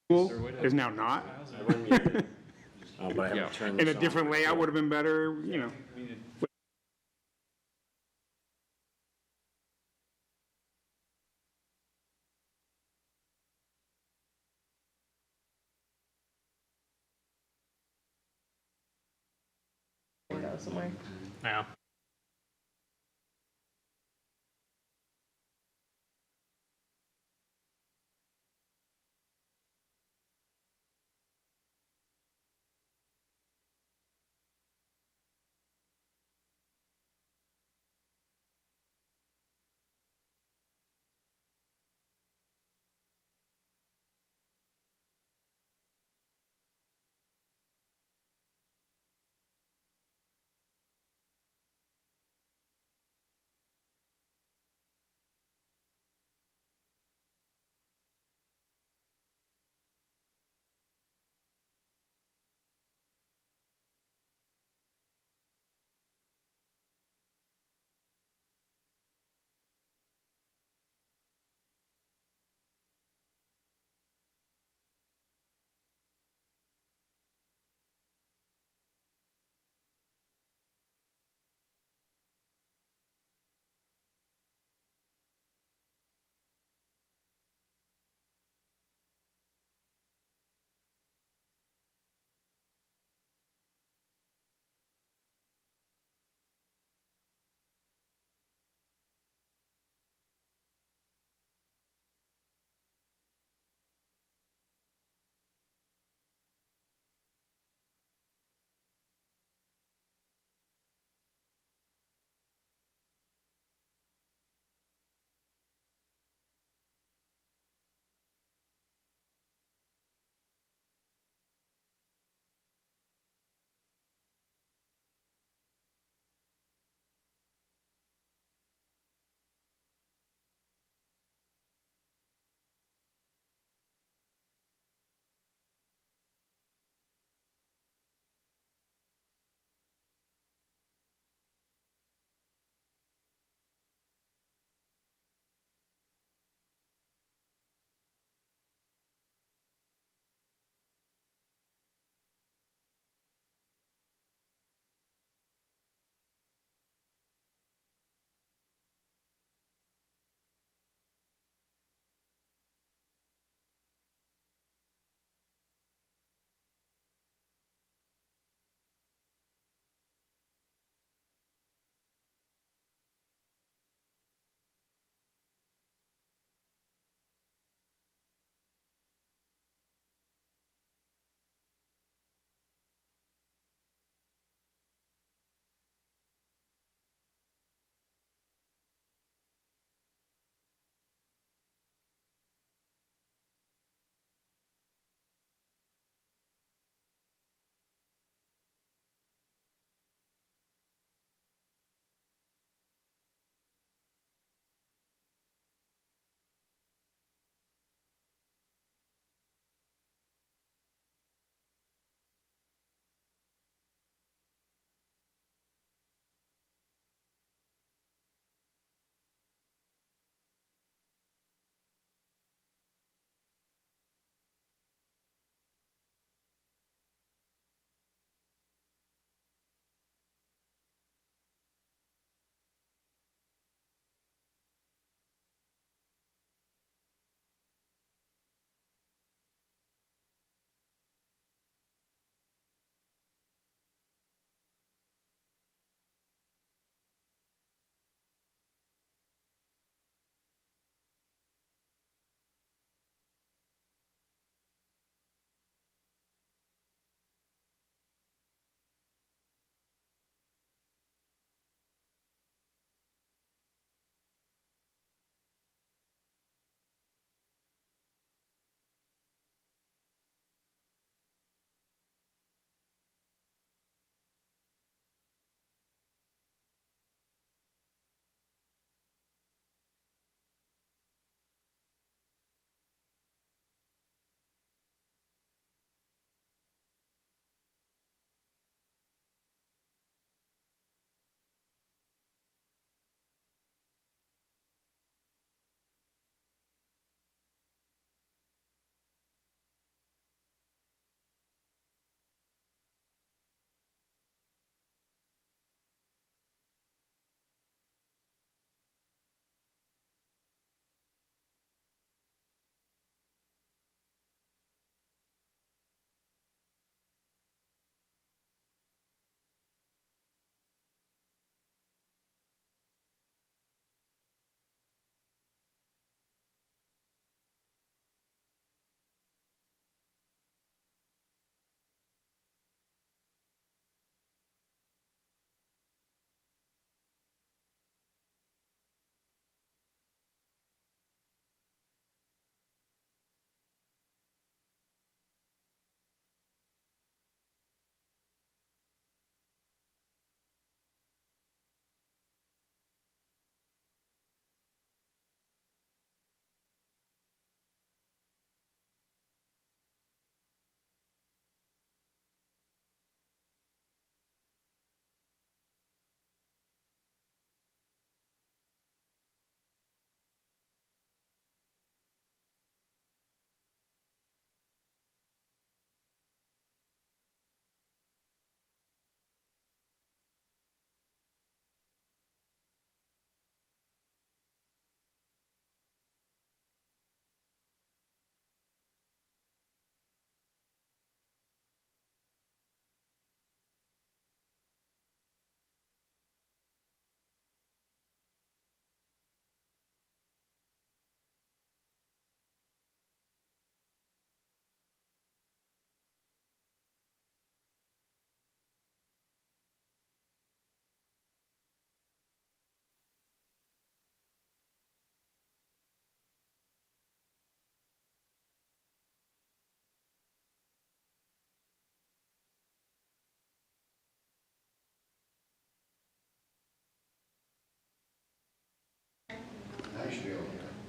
is now not. But I haven't turned And this a on. different layout would have been better, you know. Go somewhere. Yeah.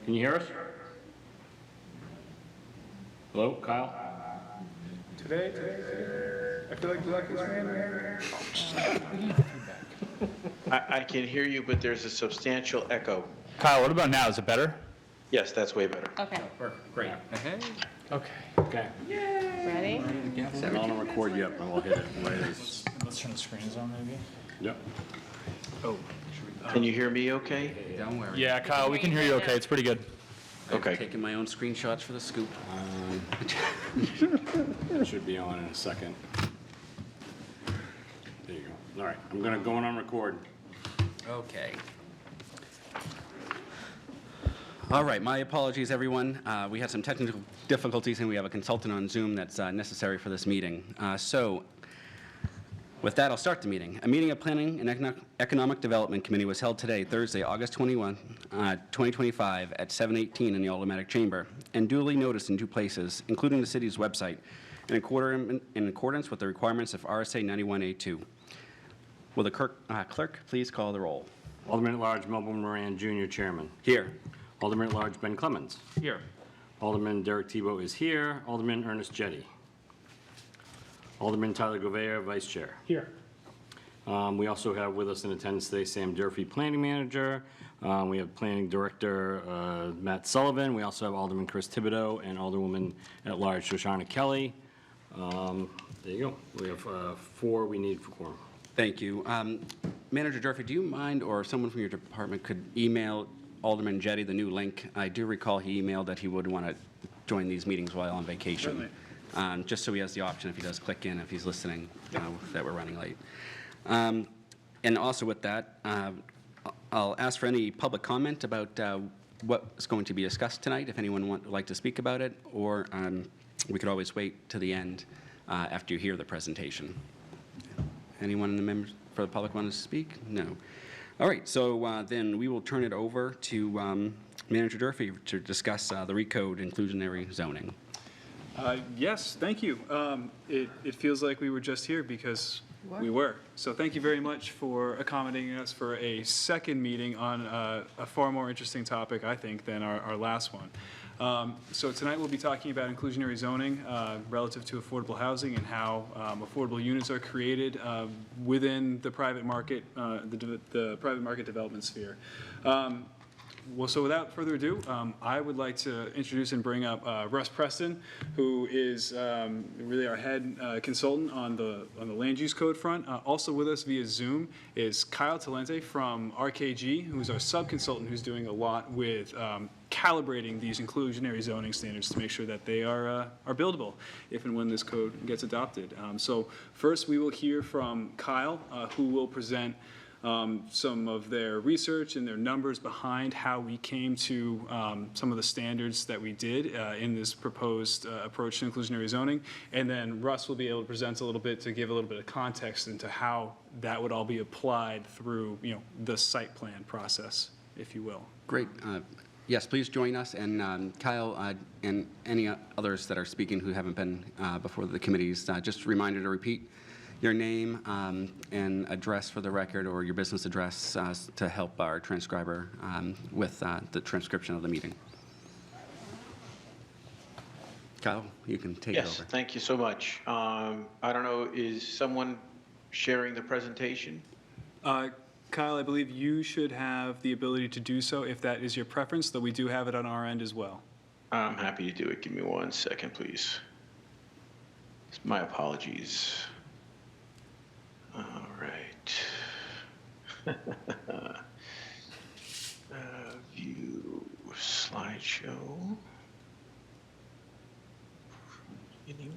Can you hear us? Hello, Kyle? Today, I feel like the luckiest man. I can hear you, but there's a substantial echo. Kyle, what about now? Is it better? Yes, that's way better. Okay, Great. Okay. Okay. ready? I'm not on record yet, but we'll hit it right as. Let's turn the screens on, maybe. Yep. Can you hear me okay? Don't worry. Yeah, Kyle, we can hear you okay. It's pretty good. Okay. I'm taking my own screenshots for the scoop. It should be on in a second. There you go. All right, I'm gonna go on record. Okay. All right, my apologies, everyone. We had some technical difficulties, and we have a consultant on Zoom that's necessary for this meeting. So, with that, I'll start the meeting. A meeting of Planning and Economic Development Committee was held today, Thursday, August 21, 2025, at 7:18 in the Automatic Chamber, and duly noticed in 2 places, including the city's website, in accordance with the requirements of RSA 91A2. Will the clerk please call the roll? Alderman at Large Melvin Moran Jr., Chairman. Here. Alderman at Large Ben Clemens. Here. Alderman Derek Tebow is here. Alderman Ernest Jetty. Alderman Tyler Govea, Vice Chair. Here. We also have with us in attendance today Sam Durfee, Planning Manager. We have Planning Director Matt Sullivan. We also have Alderman Chris Thibodeau and Alderwoman at Large Shoshana Kelly. There you go. We have 4 we need for quorum. Thank you. Manager Durfee, do you mind, or someone from your department could email Alderman Jetty the new link? I do recall he emailed that he would want to join these meetings while on vacation. Just so he has the option if he does click in, if he's listening, that we're running late. And also with that, I'll ask for any public comment about what's going to be discussed tonight, if anyone would like to speak about it, or we could always wait to the end after you hear the presentation. Anyone in the members for the public want to speak? No. All right, so then we will turn it over to Manager Durfee to discuss the recode inclusionary zoning. Yes, thank you. It feels like we were just here because we were. So thank you very much for accommodating us for a second meeting on a far more interesting topic, I think, than our last one. So tonight we'll be talking about inclusionary zoning relative to affordable housing and how affordable units are created within the private market, the private market development sphere. Well, so without further ado, I would like to introduce and bring up Russ Preston, who is really our head consultant on the land use code front. Also with us via Zoom is Kyle Talente from RKG, who's our sub-consultant who's doing a lot with calibrating these inclusionary zoning standards to make sure that they are buildable if and when this code gets adopted. So first we will hear from Kyle, who will present some of their research and their numbers behind how we came to some of the standards that we did in this proposed approach to inclusionary zoning. And then Russ will be able to present a little bit to give a little bit of context into how that would all be applied through, the site plan process, if you will. Great. Yes, please join us. And Kyle and any others that are speaking who haven't been before the committees, just a reminder to repeat your name and address for the record, or your business address to help our transcriber with the transcription of the meeting. Kyle, you can take it over. Yes, thank you so much. I don't know, is someone sharing the presentation? Kyle, I believe you should have the ability to do so if that is your preference, though we do have it on our end as well. I'm happy to do it. Give me 1 second, please. My apologies. All right. View slideshow. Beginning.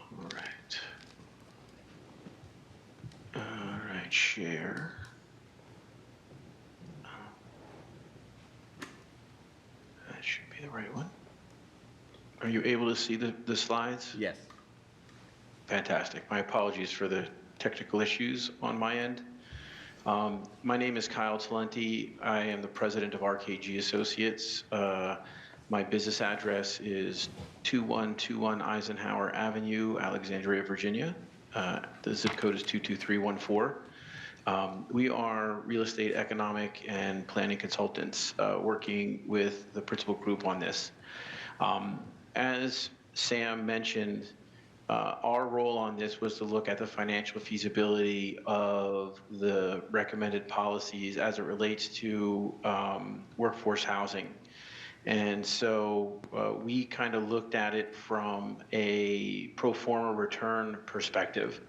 All right. All right, share. That should be the right one. Are you able to see the slides? Yes. Fantastic. My apologies for the technical issues on my end. My name is Kyle Talente. I am the president of RKG Associates. My business address is 2121 Eisenhower Avenue, Alexandria, Virginia. The zip code is 22314. We are real estate economic and planning consultants working with the principal group on this. As Sam mentioned, our role on this was to look at the financial feasibility of the recommended policies as it relates to workforce housing. And so we kind of looked at it from a pro forma return perspective.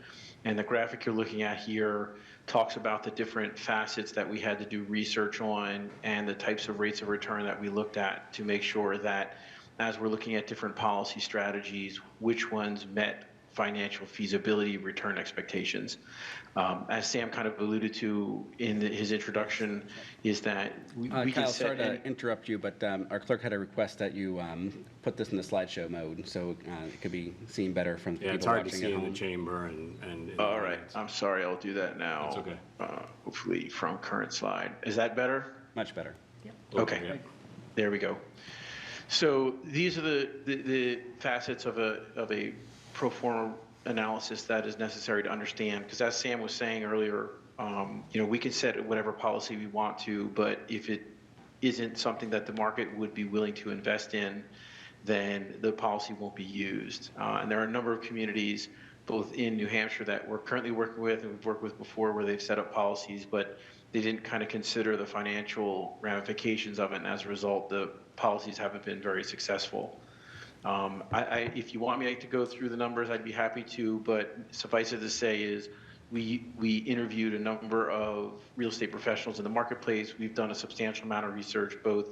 And the graphic you're looking at here talks about the different facets that we had to do research on and the types of rates of return that we looked at to make sure that as we're looking at different policy strategies, which ones met financial feasibility return expectations. As Sam kind of alluded to in his introduction, is that we can Kyle, set sorry to interrupt you, but our clerk had a request that you put this in the slideshow mode, so it could be seen better from Yeah, it's people hard to watching see at in the home. chamber and. in the All right, audience. I'm sorry, I'll do that now. That's okay. Hopefully from current slide. Is that better? Much better. Okay, yeah. there we go. So these are the facets of a pro forma analysis that is necessary to understand, because as Sam was saying earlier, we can set whatever policy we want to, but if it isn't something that the market would be willing to invest in, then the policy won't be used. And there are a number of communities, both in New Hampshire that we're currently working with and we've worked with before, where they've set up policies, but they didn't kind of consider the financial ramifications of it, and as a result, the policies haven't been very successful. If you want me to go through the numbers, I'd be happy to, but suffice it to say is we interviewed a number of real estate professionals in the marketplace. We've done a substantial amount of research both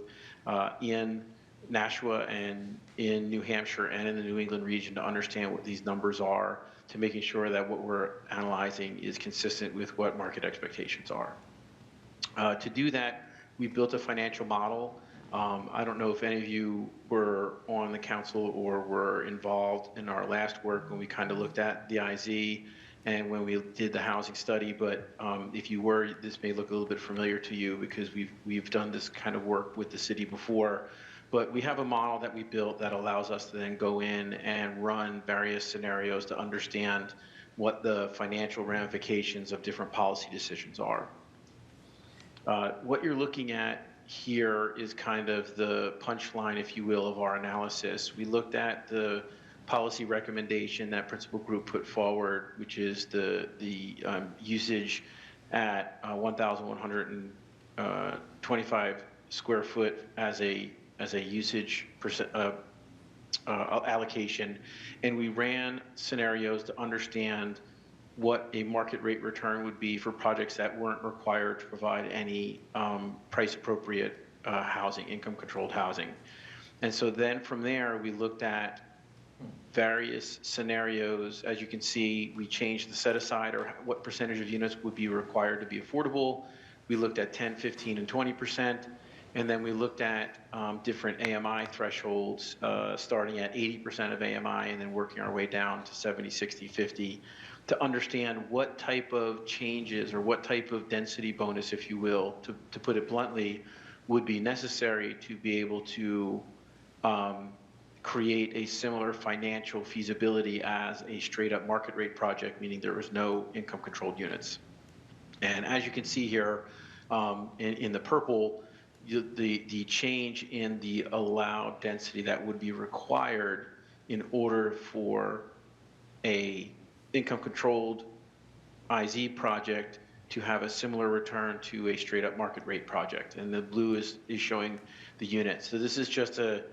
in Nashua and in New Hampshire and in the New England region to understand what these numbers are, to making sure that what we're analyzing is consistent with what market expectations are. To do that, we built a financial model. I don't know if any of you were on the council or were involved in our last work when we kind of looked at the IZ and when we did the housing study, but if you were, this may look a little bit familiar to you because we've done this kind of work with the city before. But we have a model that we built that allows us to then go in and run various scenarios to understand what the financial ramifications of different policy decisions are. What you're looking at here is kind of the punchline, if you will, of our analysis. We looked at the policy recommendation that principal group put forward, which is the usage at 1,125 square foot as a usage allocation, and we ran scenarios to understand what a market rate return would be for projects that weren't required to provide any price appropriate housing, income controlled housing. And so then from there, we looked at various scenarios. As you can see, we changed the set aside or what percentage of units would be required to be affordable. We looked at 10, 15, and 20%. And then we looked at different AMI thresholds, starting at 80% of AMI and then working our way down to 70, 60, 50, to understand what type of changes or what type of density bonus, if you will, to put it bluntly, would be necessary to be able to create a similar financial feasibility as a straight up market rate project, meaning there was no income controlled units. And as you can see here in the purple, the change in the allowed density that would be required in order for a income controlled IZ project to have a similar return to a straight up market rate project. And the blue is showing the units. So this is just a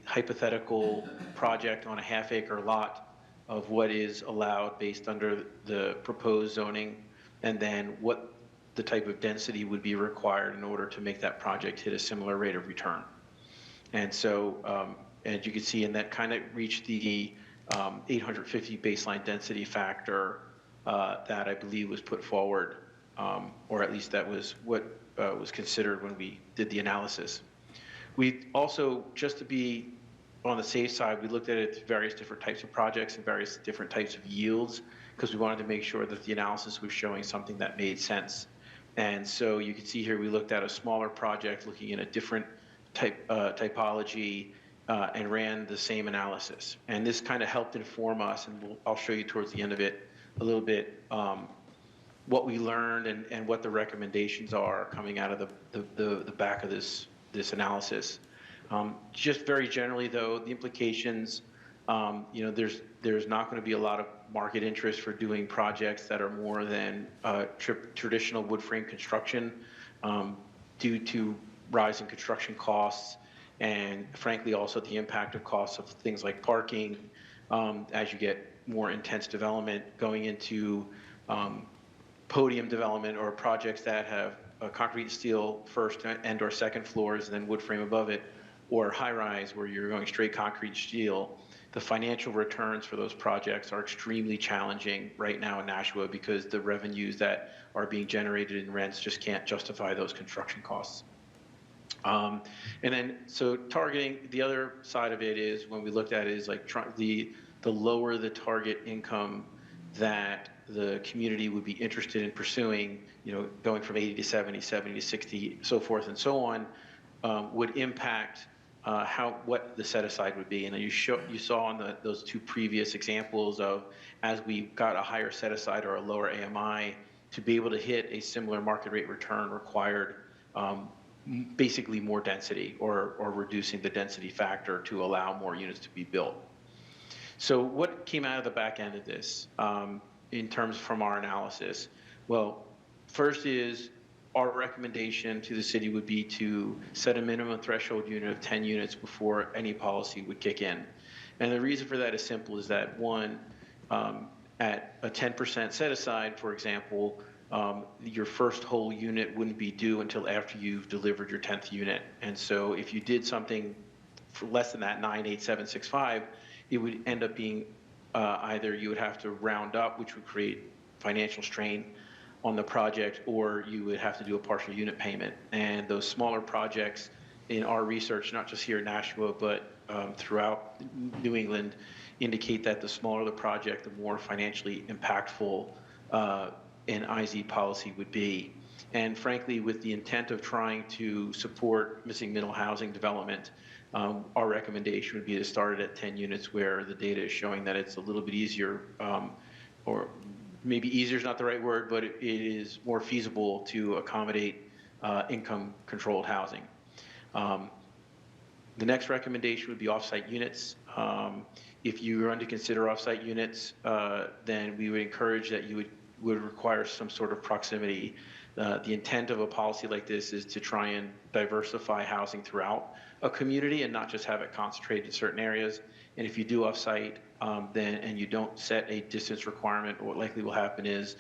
hypothetical project on a half-acre lot of what is allowed based under the proposed zoning, and then what the type of density would be required in order to make that project hit a similar rate of return. And so, as you can see, and that kind of reached the 850 baseline density factor that I believe was put forward, or at least that was what was considered when we did the analysis. We also, just to be on the safe side, we looked at it various different types of projects and various different types of yields because we wanted to make sure that the analysis was showing something that made sense. And so you can see here we looked at a smaller project looking in a different typology and ran the same analysis. And this kind of helped inform us, and I'll show you towards the end of it a little bit, what we learned and what the recommendations are coming out of the back of this analysis. Just very generally, though, the implications, there's not going to be a lot of market interest for doing projects that are more than traditional wood frame construction due to rising construction costs and, frankly, also the impact of costs of things like parking as you get more intense development going into podium development or projects that have concrete and steel first and or second floors and then wood frame above it, or high rise where you're going straight concrete and steel. The financial returns for those projects are extremely challenging right now in Nashua because the revenues that are being generated in rents just can't justify those construction costs. And then, so targeting, the other side of it is when we looked at it is like the lower the target income that the community would be interested in pursuing, going from 80 to 70, 70 to 60, so forth and so on, would impact what the set aside would be. And you saw on those two previous examples of as we got a higher set aside or a lower AMI, to be able to hit a similar market rate return required basically more density or reducing the density factor to allow more units to be built. So what came out of the back end of this in terms from our analysis? Well, first is our recommendation to the city would be to set a minimum threshold unit of 10 units before any policy would kick in. And the reason for that is simple, is that one, at a 10% set aside, for example, your first whole unit wouldn't be due until after you've delivered your 10th unit. And so if you did something for less than that, 98765, it would end up being either you would have to round up, which would create financial strain on the project, or you would have to do a partial unit payment. And those smaller projects in our research, not just here in Nashua, but throughout New England, indicate that the smaller the project, the more financially impactful an IZ policy would be. And frankly, with the intent of trying to support missing middle housing development, our recommendation would be to start it at 10 units where the data is showing that it's a little bit easier, or maybe easier is not the right word, but it is more feasible to accommodate income-controlled housing. The next recommendation would be off-site units. If you are going to consider off-site units, then we would encourage that you would require some sort of proximity. The intent of a policy like this is to try and diversify housing throughout a community and not just have it concentrated in certain areas. And if you do off-site, and you don't set a distance requirement, what likely will happen is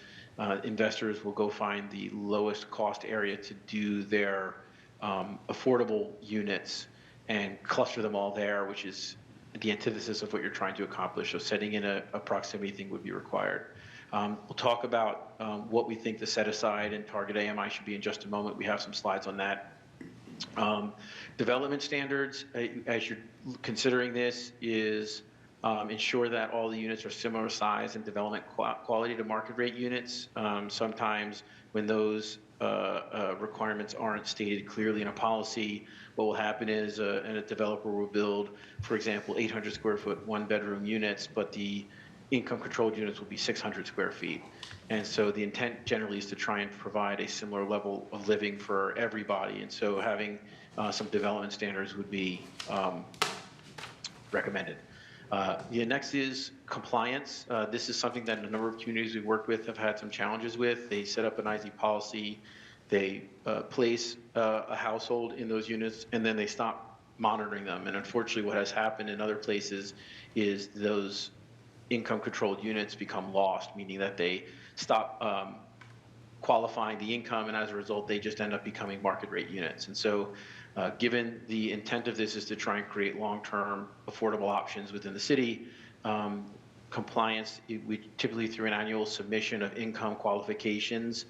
investors will go find the lowest cost area to do their affordable units and cluster them all there, which is the antithesis of what you're trying to accomplish. So setting in a proximity thing would be required. We'll talk about what we think the set aside and target AMI should be in just a moment. We have some slides on that. Development standards, as you're considering this, is ensure that all the units are similar size and development quality to market rate units. Sometimes when those requirements aren't stated clearly in a policy, what will happen is a developer will build, for example, 800 square foot one bedroom units, but the income controlled units will be 600 square feet. And so the intent generally is to try and provide a similar level of living for everybody. And so having some development standards would be recommended. The next is compliance. This is something that a number of communities we've worked with have had some challenges with. They set up an IZ policy, they place a household in those units, and then they stop monitoring them. And unfortunately, what has happened in other places is those income-controlled units become lost, meaning that they stop qualifying the income, and as a result, they just end up becoming market rate units. And so given the intent of this is to try and create long-term affordable options within the city, compliance, we typically through an annual submission of income qualifications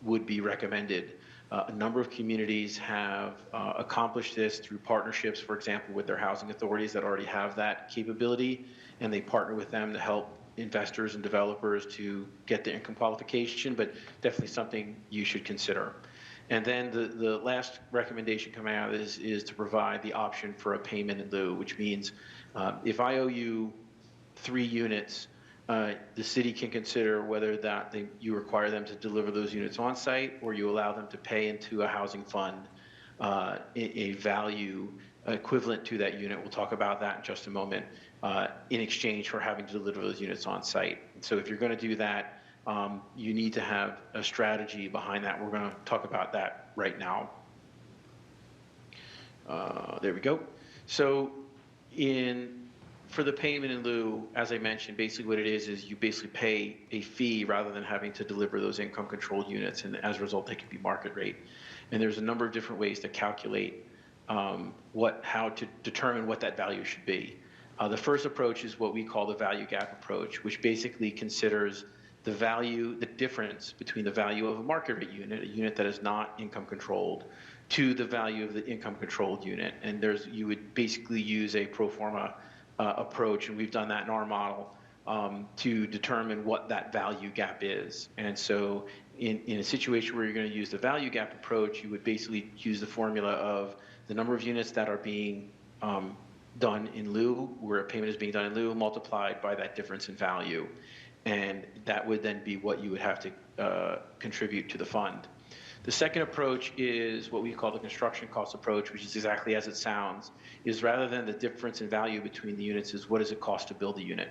would be recommended. A number of communities have accomplished this through partnerships, for example, with their housing authorities that already have that capability, and they partner with them to help investors and developers to get the income qualification, but definitely something you should consider. And then the last recommendation coming out is to provide the option for a payment in lieu, which means if I owe you 3 units the city can consider whether you require them to deliver those units on site, or you allow them to pay into a housing fund a value equivalent to that unit. We'll talk about that in just a moment, in exchange for having to deliver those units on site. So if you're going to do that, you need to have a strategy behind that. We're going to talk about that right now. There we go. So for the payment in lieu, as I mentioned, basically what it is you basically pay a fee rather than having to deliver those income controlled units, and as a result, they can be market rate. And there's a number of different ways to calculate how to determine what that value should be. The first approach is what we call the value gap approach, which basically considers the difference between the value of a market rate unit, a unit that is not income controlled, to the value of the income controlled unit. And you would basically use a pro forma approach, and we've done that in our model, to determine what that value gap is. And so in a situation where you're going to use the value gap approach, you would basically use the formula of the number of units that are being done in lieu, where a payment is being done in lieu, multiplied by that difference in value. And that would then be what you would have to contribute to the fund. The second approach is what we call the construction cost approach, which is exactly as it sounds, is rather than the difference in value between the units is what does it cost to build a unit.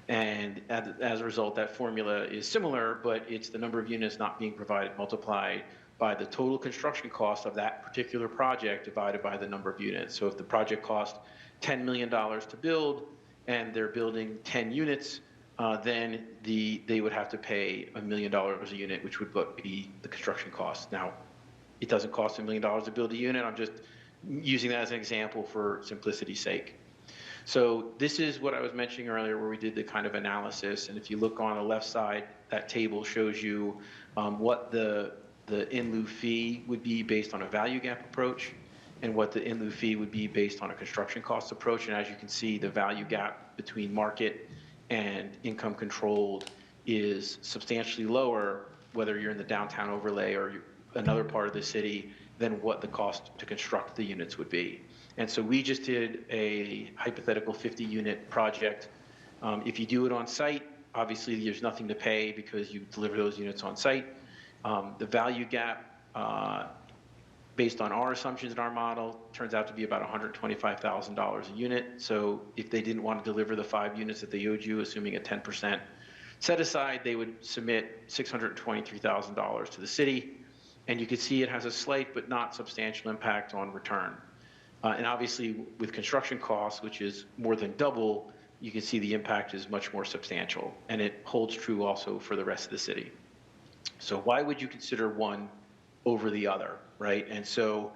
And as a result, that formula is similar, but it's the number of units not being provided multiplied by the total construction cost of that particular project divided by the number of units. So if the project cost $10 million to build and they're building 10 units, then they would have to pay $1 million a unit, which would be the construction cost. Now, it doesn't cost $1 million to build a unit. I'm just using that as an example for simplicity's sake. So this is what I was mentioning earlier, where we did the kind of analysis. And if you look on the left side, that table shows you what the in lieu fee would be based on a value gap approach, and what the in lieu fee would be based on a construction cost approach. And as you can see, the value gap between market and income controlled is substantially lower, whether you're in the downtown overlay or another part of the city, than what the cost to construct the units would be. And so we just did a hypothetical 50-unit project. If you do it on site, obviously there's nothing to pay because you deliver those units on site. The value gap, based on our assumptions in our model, turns out to be about $125,000 a unit. So if they didn't want to deliver the 5 units that they owed you, assuming a 10% set aside, they would submit $623,000 to the city. And you can see it has a slight but not substantial impact on return. And obviously with construction costs, which is more than double, you can see the impact is much more substantial. And it holds true also for the rest of the city. So why would you consider one over the other, right? And so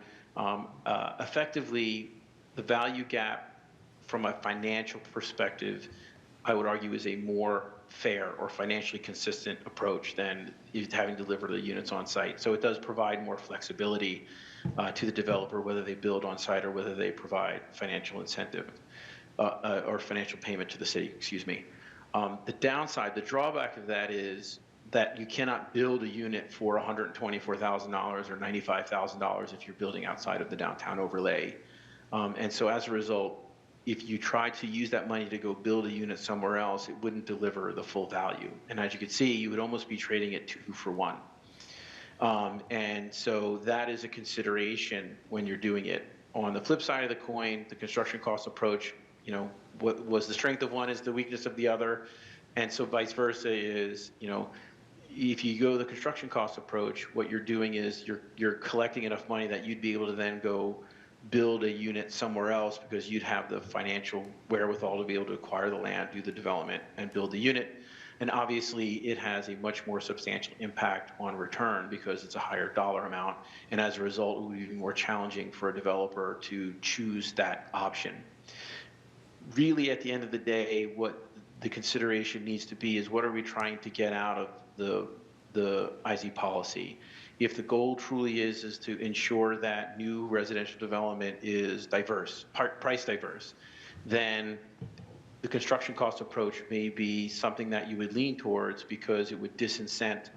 effectively, the value gap from a financial perspective, I would argue, is a more fair or financially consistent approach than having to deliver the units on site. So it does provide more flexibility to the developer, whether they build on site or whether they provide financial incentive or financial payment to the city, excuse me. The downside, the drawback of that is that you cannot build a unit for $124,000 or $95,000 if you're building outside of the downtown overlay. And so as a result, if you try to use that money to go build a unit somewhere else, it wouldn't deliver the full value. And as you can see, you would almost be trading it 2 for 1. And so that is a consideration when you're doing it. On the flip side of the coin, the construction cost approach, what was the strength of one is the weakness of the other. And so vice versa is, if you go the construction cost approach, what you're doing is you're collecting enough money that you'd be able to then go build a unit somewhere else because you'd have the financial wherewithal to be able to acquire the land, do the development, and build the unit. And obviously, it has a much more substantial impact on return because it's a higher dollar amount. And as a result, it would be more challenging for a developer to choose that option. Really, at the end of the day, what the consideration needs to be is what are we trying to get out of the IZ policy? If the goal truly is to ensure that new residential development is diverse, price diverse, then the construction cost approach may be something that you would lean towards because it would disincent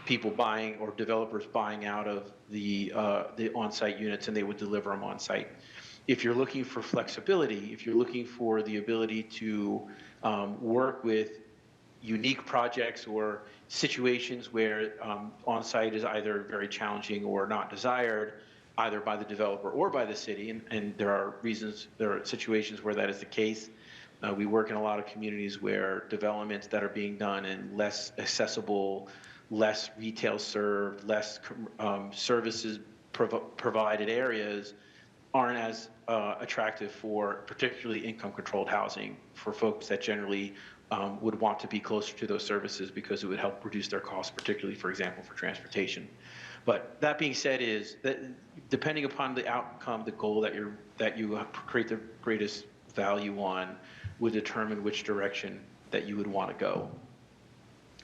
people buying or developers buying out of the on-site units, and they would deliver them on-site. If you're looking for flexibility, if you're looking for the ability to work with unique projects or situations where on-site is either very challenging or not desired, either by the developer or by the city, and there are situations where that is the case. We work in a lot of communities where developments that are being done in less accessible, less retail served, less services provided areas aren't as attractive for particularly income-controlled housing for folks that generally would want to be closer to those services because it would help reduce their costs, particularly, for example, for transportation. But that being said, is that depending upon the outcome, the goal that you create the greatest value on would determine which direction that you would want to go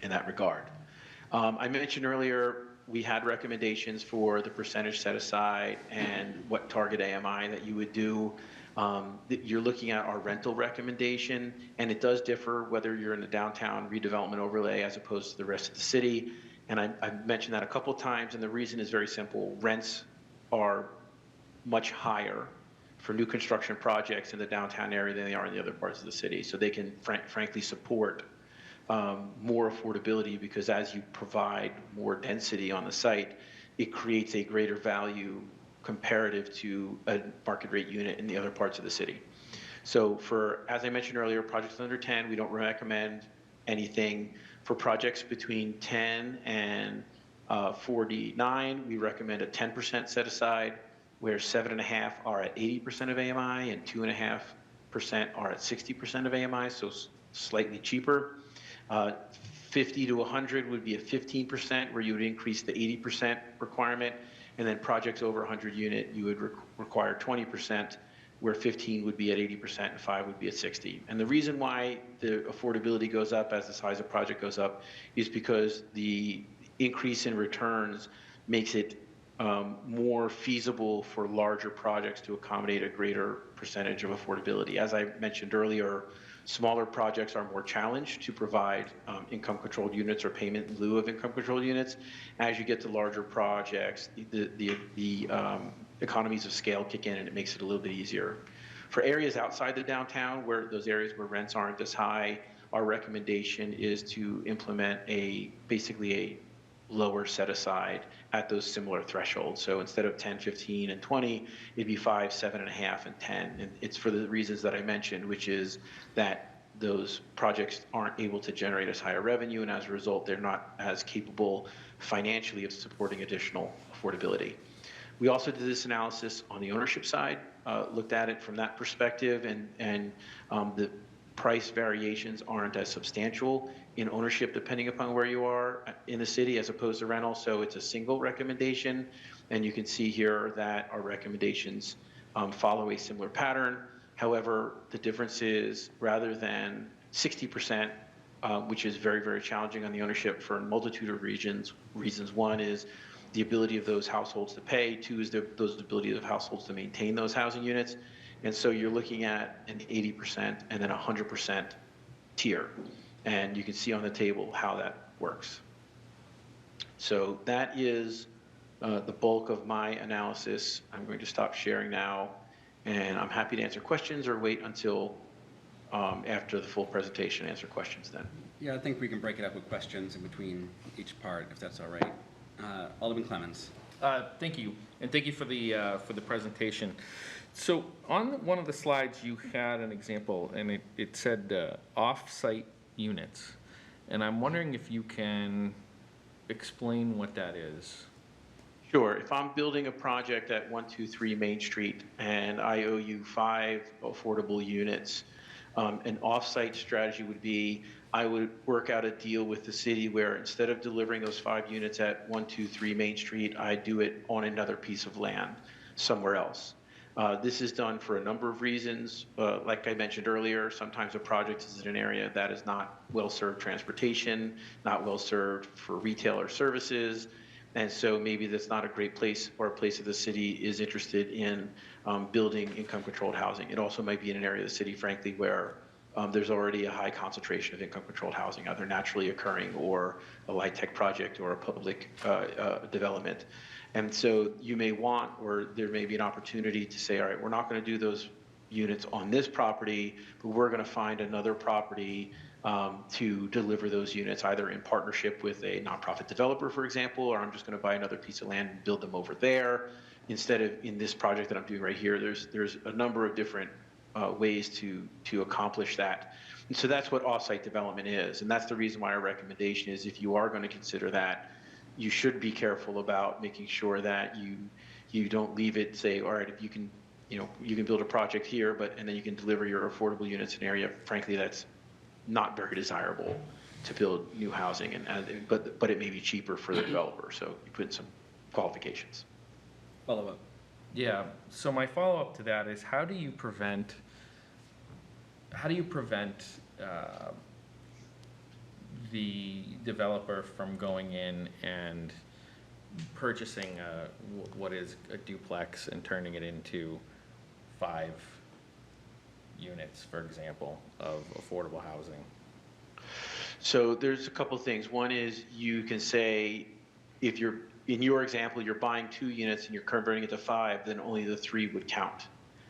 in that regard. I mentioned earlier we had recommendations for the percentage set aside and what target AMI that you would do. You're looking at our rental recommendation, and it does differ whether you're in the downtown redevelopment overlay as opposed to the rest of the city. And I've mentioned that a couple times, and the reason is very simple. Rents are much higher for new construction projects in the downtown area than they are in the other parts of the city. So they can frankly support more affordability, because as you provide more density on the site, it creates a greater value comparative to a market rate unit in the other parts of the city. So as I mentioned earlier, projects under 10, we don't recommend anything. For projects between 10 and 49, we recommend a 10% set aside, where 7.5 are at 80% of AMI and 2.5% are at 60% of AMI, so slightly cheaper. 50 to 100 would be a 15%, where you would increase the 80% requirement, and then projects over 100 unit, you would require 20%, where 15 would be at 80% and 5 would be at 60. And the reason why the affordability goes up as the size of project goes up is because the increase in returns makes it more feasible for larger projects to accommodate a greater percentage of affordability. As I mentioned earlier, smaller projects are more challenged to provide income-controlled units or payment in lieu of income-controlled units. As you get to larger projects, the economies of scale kick in, and it makes it a little bit easier. For areas outside the downtown, where those areas where rents aren't as high, our recommendation is to implement basically a lower set aside at those similar thresholds. So instead of 10, 15, and 20, it'd be 5, 7.5, and 10. And it's for the reasons that I mentioned, which is that those projects aren't able to generate as high a revenue, and as a result, they're not as capable financially of supporting additional affordability. We also did this analysis on the ownership side, looked at it from that perspective, and the price variations aren't as substantial in ownership depending upon where you are in the city as opposed to rental. So it's a single recommendation, and you can see here that our recommendations follow a similar pattern. However, the difference is, rather than 60%, which is very, very challenging on the ownership for a multitude of reasons. One is the ability of those households to pay. Two is the ability of households to maintain those housing units. And so you're looking at an 80% and then 100% tier. And you can see on the table how that works. So that is the bulk of my analysis. I'm going to stop sharing now, and I'm happy to answer questions or wait until after the full presentation, answer questions then. Yeah, I think we can break it up with questions in between each part, if that's all right. Alderman Clemens. Thank you, and thank you for the presentation. So on one of the slides, you had an example, and it said off-site units, and I'm wondering if you can explain what that is. Sure. If I'm building a project at 123 Main Street and I owe you 5 affordable units, an off-site strategy would be I would work out a deal with the city where instead of delivering those 5 units at 123 Main Street, I do it on another piece of land somewhere else. This is done for a number of reasons. Like I mentioned earlier, sometimes a project is in an area that is not well-served transportation, not well-served for retail or services, and so maybe that's not a great place, or a place that the city is interested in building income-controlled housing. It also might be in an area of the city, frankly, where there's already a high concentration of income-controlled housing, either naturally occurring or a light tech project or a public development. And so you may want, or there may be an opportunity to say, all right, we're not going to do those units on this property, but we're going to find another property to deliver those units, either in partnership with a nonprofit developer, for example, or I'm just going to buy another piece of land and build them over there instead of in this project that I'm doing right here. There's a number of different ways to accomplish that. And so that's what offsite development is. And that's the reason why our recommendation is, if you are going to consider that, you should be careful about making sure that you don't leave it, say, all right, if you can, you can build a project here, and then you can deliver your affordable units in an area, frankly, that's not very desirable to build new housing, but it may be cheaper for the developer. So you put in some qualifications. Follow up. Yeah, so my follow-up to that is, how do you prevent the developer from going in and purchasing what is a duplex and turning it into 5 units, for example, of affordable housing? So there's a couple things. One is, you can say, if you're, in your example, you're buying 2 units and you're converting it to 5, then only the 3 would count,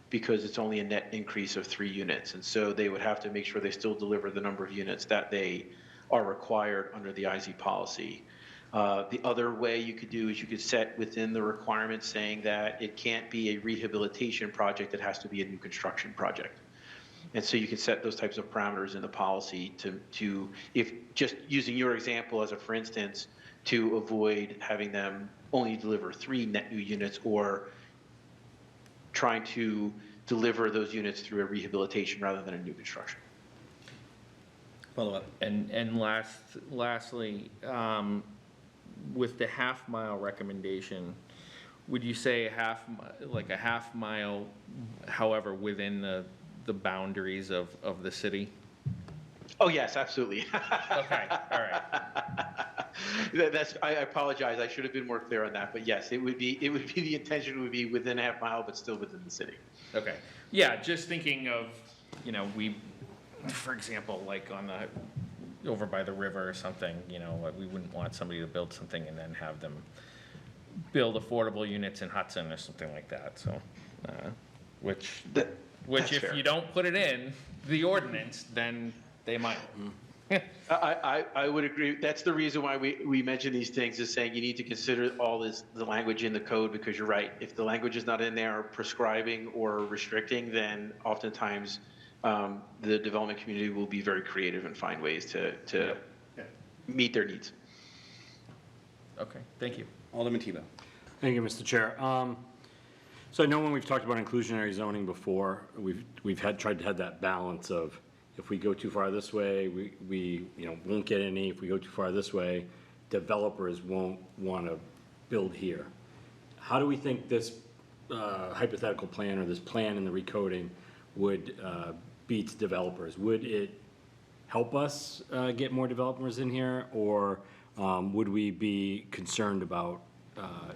because it's only a net increase of 3 units. And so they would have to make sure they still deliver the number of units that they are required under the IZ policy. The other way you could do is, you could set within the requirements saying that it can't be a rehabilitation project, it has to be a new construction project. And so you can set those types of parameters in the policy to if, just using your example as a for instance, to avoid having them only deliver 3 net new units, or trying to deliver those units through a rehabilitation rather than a new construction. Follow up. And lastly, with the half-mile recommendation, would you say a half mile, however, within the boundaries of the city? Oh, yes, absolutely. Okay, all right. I apologize. I should have been more clear on that. But yes, it would be the intention would be within a half mile, but still within the city. Okay. Yeah, just thinking of, for example, like over by the river or something, we wouldn't want somebody to build something and then have them build affordable units in Hudson or something like that. So, which if fair. you don't put it in the ordinance, then they might. I would agree. That's the reason why we mention these things, is saying you need to consider the language in the code, because you're right. If the language is not in there prescribing or restricting, then oftentimes the development community will be very creative and find ways to meet their needs. Okay, thank you. Alderman Tebow. Thank you, Mr. Chair. So I know when we've talked about inclusionary zoning before, we've tried to have that balance of, if we go too far this way, we won't get any. If we go too far this way, developers won't want to build here. How do we think this hypothetical plan, or this plan in the recoding, would be to developers? Would it help us get more developers in here, or would we be concerned about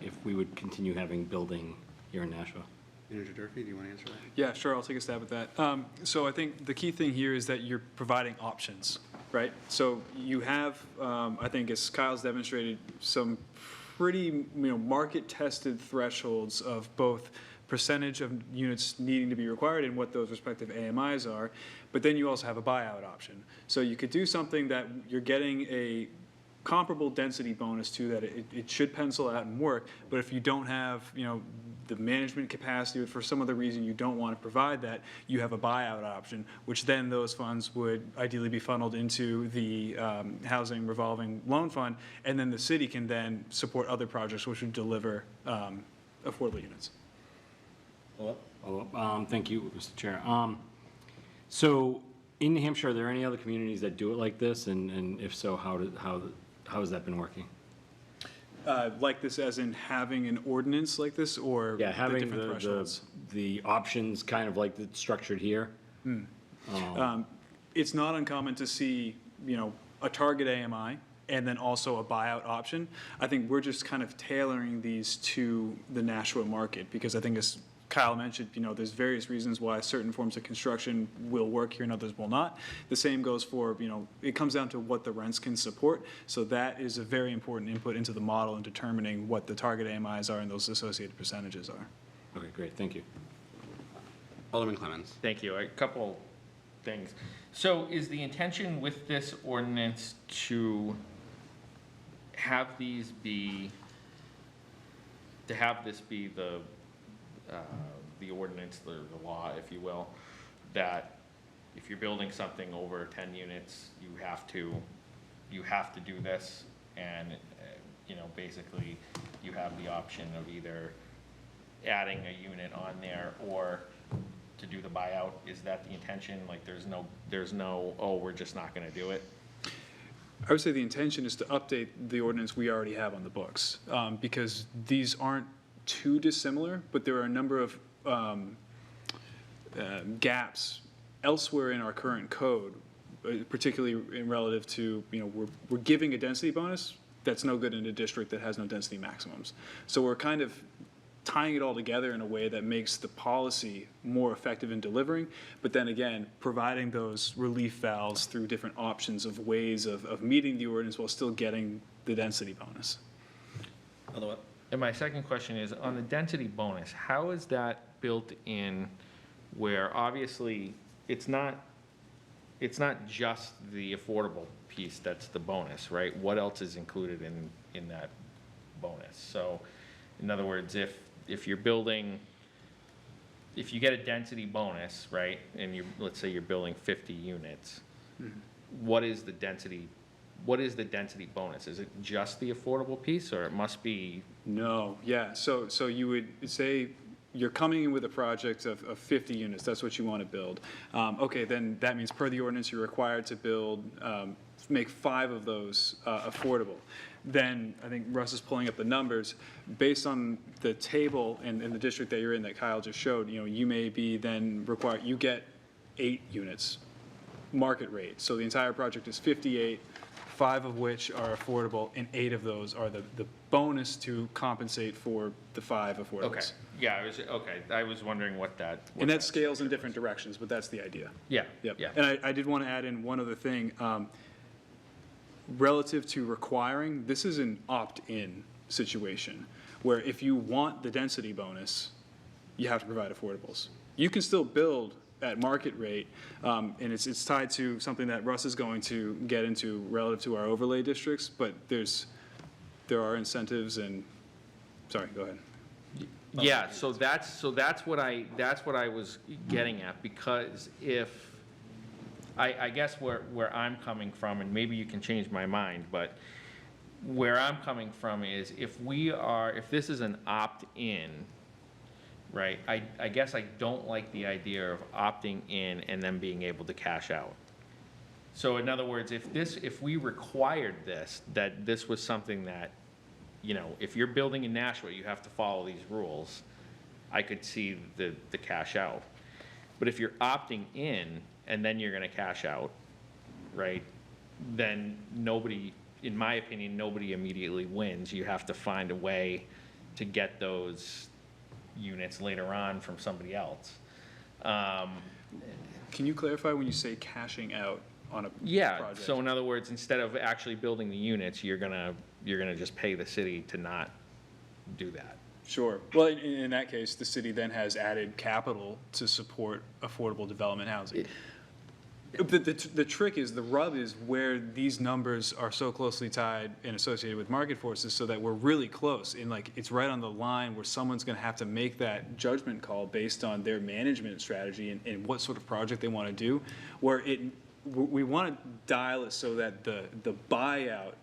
if we would continue having building here in Nashville? Manager Durfee, do you want to answer that? Yeah, sure, I'll take a stab at that. So I think the key thing here is that you're providing options, right? So you have, I think, as Kyle's demonstrated, some pretty, market-tested thresholds of both percentage of units needing to be required and what those respective AMIs are, but then you also have a buyout option. So you could do something that you're getting a comparable density bonus to, that it should pencil out and work, but if you don't have, the management capacity, or for some other reason you don't want to provide that, you have a buyout option, which then those funds would ideally be funneled into the housing revolving loan fund, and then the city can then support other projects which would deliver affordable units. Thank you, Mr. Chair. So in New Hampshire, are there any other communities that do it like this? And if so, how has that been working? Like this as in having an ordinance like this, or Yeah, the having different thresholds? the options kind of like it's structured here? It's not uncommon to see, a target AMI and then also a buyout option. I think we're just kind of tailoring these to the Nashua market, because I think, as Kyle mentioned, there's various reasons why certain forms of construction will work here and others will not. The same goes for, it comes down to what the rents can support. So that is a very important input into the model in determining what the target AMIs are and those associated percentages are. Okay, great, thank you. Alderman Clemens. Thank you. A couple things. So is the intention with this ordinance to have these be, to have this be the ordinance, the law, if you will, that if you're building something over 10 units, you have to do this, and, basically, you have the option of either adding a unit on there or to do the buyout? Is that the intention? Like, there's no, oh, we're just not gonna do it? I would say the intention is to update the ordinance we already have on the books, because these aren't too dissimilar, but there are a number of gaps elsewhere in our current code, particularly in relative to, we're giving a density bonus that's no good in a district that has no density maximums. So we're kind of tying it all together in a way that makes the policy more effective in delivering, but then again, providing those relief valves through different options of ways of meeting the ordinance while still getting the density bonus. And my second question is, on the density bonus, how is that built in where obviously it's not just the affordable piece that's the bonus, right? What else is included in that bonus? So, in other words, if you're building, if you get a density bonus, right, and let's say you're building 50 units, what is the density bonus? Is it just the affordable piece, or it must be? No, yeah, so you would say you're coming in with a project of 50 units, that's what you want to build. Okay, then that means per the ordinance, you're required to build, make 5 of those affordable. Then, I think Russ is pulling up the numbers, based on the table and the district that you're in that Kyle just showed, you may be then required, you get 8 units, market rate. So the entire project is 58, 5 of which are affordable, and 8 of those are the bonus to compensate for the 5 affordables. Okay, yeah, I was wondering what that. And that scales in different directions, but that's the idea. Yeah, Yep. yeah. And I did want to add in one other thing. Relative to requiring, this is an opt-in situation, where if you want the density bonus, you have to provide affordables. You can still build at market rate, and it's tied to something that Russ is going to get into relative to our overlay districts, but there are incentives and, sorry, go ahead. Yeah, so that's what I was getting at, because if, I guess where I'm coming from, and maybe you can change my mind, but where I'm coming from is if this is an opt-in, right, I guess I don't like the idea of opting in and then being able to cash out. So in other words, if we required this, that this was something that, if you're building in Nashua, you have to follow these rules, I could see the cash out. But if you're opting in and then you're gonna cash out, right, then nobody, in my opinion, nobody immediately wins. You have to find a way to get those units later on from somebody else. Can you clarify when you say cashing out on a Yeah, project? so in other words, instead of actually building the units, you're gonna just pay the city to not do that. Sure. Well, in that case, the city then has added capital to support affordable development housing. The trick is, the rub is where these numbers are so closely tied and associated with market forces, so that we're really close, and it's right on the line where someone's gonna have to make that judgment call based on their management strategy and what sort of project they wanna do, where we wanna dial it so that the buyout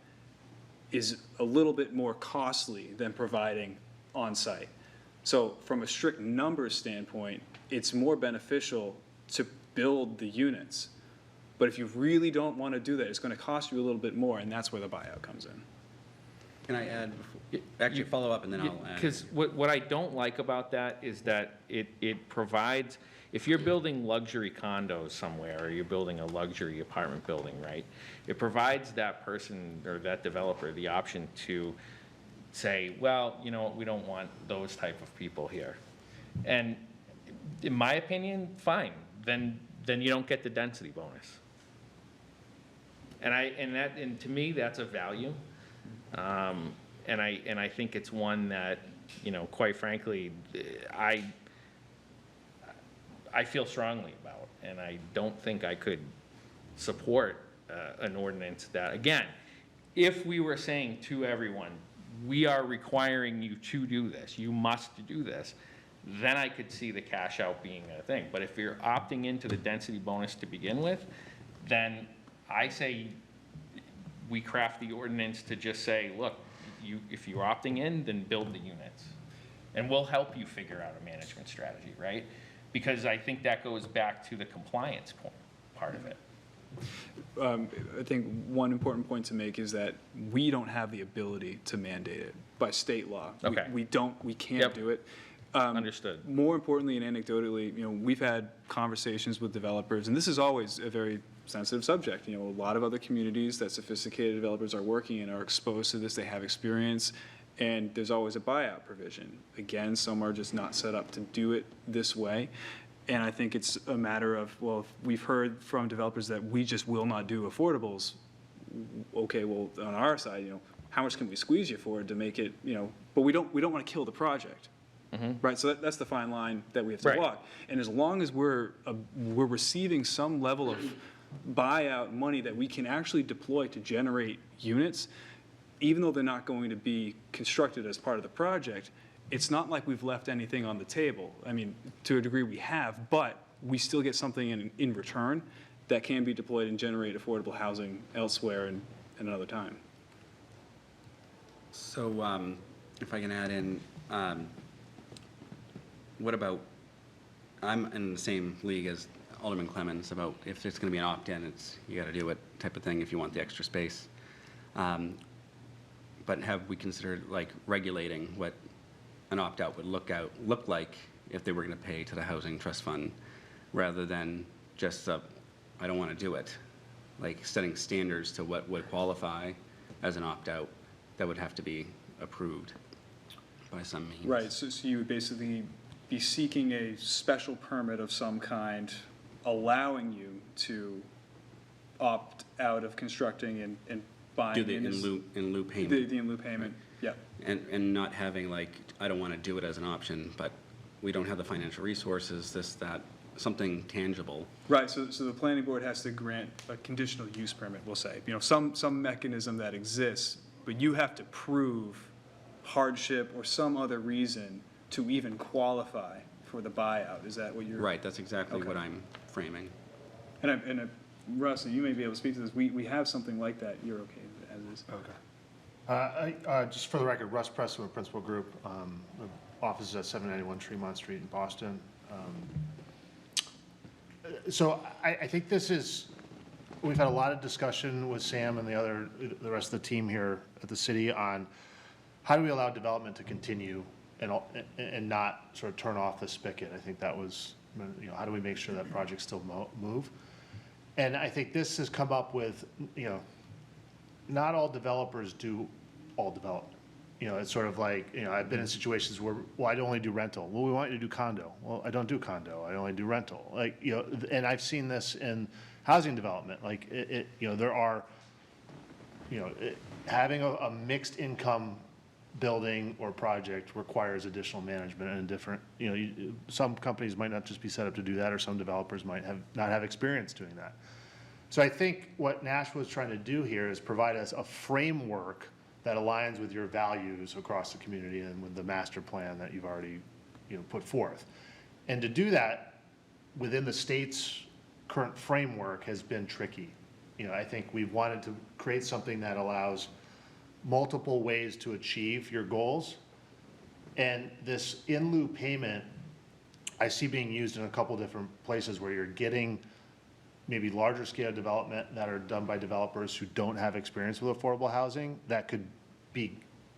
is a little bit more costly than providing on-site. So from a strict numbers standpoint, it's more beneficial to build the units. But if you really don't want to do that, it's going to cost you a little bit more, and that's where the buyout comes in. Can I add, actually follow up and then I'll add. Because what I don't like about that is that it provides, if you're building luxury condos somewhere, or you're building a luxury apartment building, right? It provides that person or that developer the option to say, well, you know what, we don't want those type of people here. And in my opinion, fine, then you don't get the density bonus. And to me, that's a value. And I think it's one that, quite frankly, I I feel strongly about, and I don't think I could support an ordinance that, again, if we were saying to everyone, we are requiring you to do this, you must do this, then I could see the cash out being a thing. But if you're opting into the density bonus to begin with, then I say we craft the ordinance to just say, look, if you're opting in, then build the units. And we'll help you figure out a management strategy, right? Because I think that goes back to the compliance part of it. I think one important point to make is that we don't have the ability to mandate it by state law. Okay. We can't Yep. do it. Understood. More importantly and anecdotally, we've had conversations with developers, and this is always a very sensitive subject. A lot of other communities that sophisticated developers are working in are exposed to this, they have experience, and there's always a buyout provision. Again, some are just not set up to do it this way. And I think it's a matter of, well, if we've heard from developers that we just will not do affordables. Okay, well, on our side, how much can we squeeze you for to make it, but we don't want to kill the project. Right, so that's the fine line that we have to Right. walk. And as long as we're receiving some level of buyout money that we can actually deploy to generate units, even though they're not going to be constructed as part of the project, it's not like we've left anything on the table. I mean, to a degree we have, but we still get something in return that can be deployed and generate affordable housing elsewhere and another time. So if I can add in, what about, I'm in the same league as Alderman Clemens about if it's going to be an opt-in, you got to do it type of thing if you want the extra space. But have we considered like regulating what an opt-out would look like if they were going to pay to the Housing Trust Fund rather than just I don't want to do it, like setting standards to what would qualify as an opt-out that would have to be approved by some means. Right, so you would basically be seeking a special permit of some kind, allowing you to opt out of constructing and buying. Do the in lieu payment. The in lieu payment, yeah. And not having like, I don't want to do it as an option, but we don't have the financial resources, this, that, something tangible. Right, so the planning board has to grant a conditional use permit, we'll say, some mechanism that exists, but you have to prove hardship or some other reason to even qualify for the buyout. Is that what you're? Right, that's exactly Okay. what I'm framing. And Russ, you may be able to speak to this, we have something like that, you're okay as is. Okay. Just for the record, Russ Preston with Principal Group, the office is at 791 Tremont Street in Boston. So I think we've had a lot of discussion with Sam and the rest of the team here at the city on how do we allow development to continue and not sort of turn off the spigot. I think that was, how do we make sure that projects still move? And I think this has come up with, not all developers do all development. It's sort of like, I've been in situations where, well, I only do rental. Well, we want you to do condo. Well, I don't do condo. I only do rental. And I've seen this in housing development. Like, there are, having a mixed income building or project requires additional management and different, some companies might not just be set up to do that, or some developers might not have experience doing that. So I think what Nashua is trying to do here is provide us a framework that aligns with your values across the community and with the master plan that you've already, put forth. And to do that within the state's current framework has been tricky. I think we've wanted to create something that allows multiple ways to achieve your goals. And this in lieu payment, I see being used in a couple different places where you're getting maybe larger scale development that are done by developers who don't have experience with affordable housing that could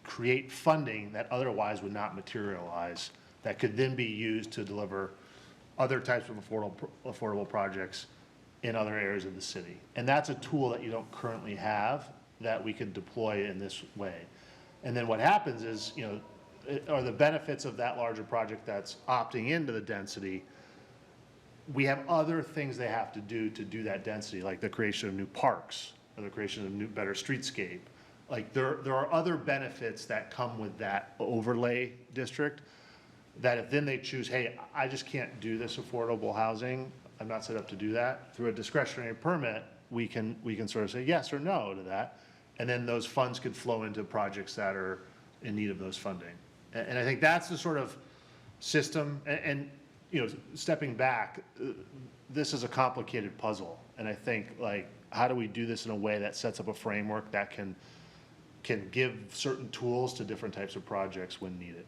create funding that otherwise would not materialize, that could then be used to deliver other types of affordable projects in other areas of the city. And that's a tool that you don't currently have that we could deploy in this way. And then what happens is, are the benefits of that larger project that's opting into the density, we have other things they have to do that density, like the creation of new parks or the creation of better streetscape. Like there are other benefits that come with that overlay district that if then they choose, hey, I just can't do this affordable housing, I'm not set up to do that, through a discretionary permit, we can sort of say yes or no to that. And then those funds could flow into projects that are in need of those funding. And I think that's the sort of system, and, you know, stepping back, this is a complicated puzzle. And I think, like, how do we do this in a way that sets up a framework that can give certain tools to different types of projects when needed?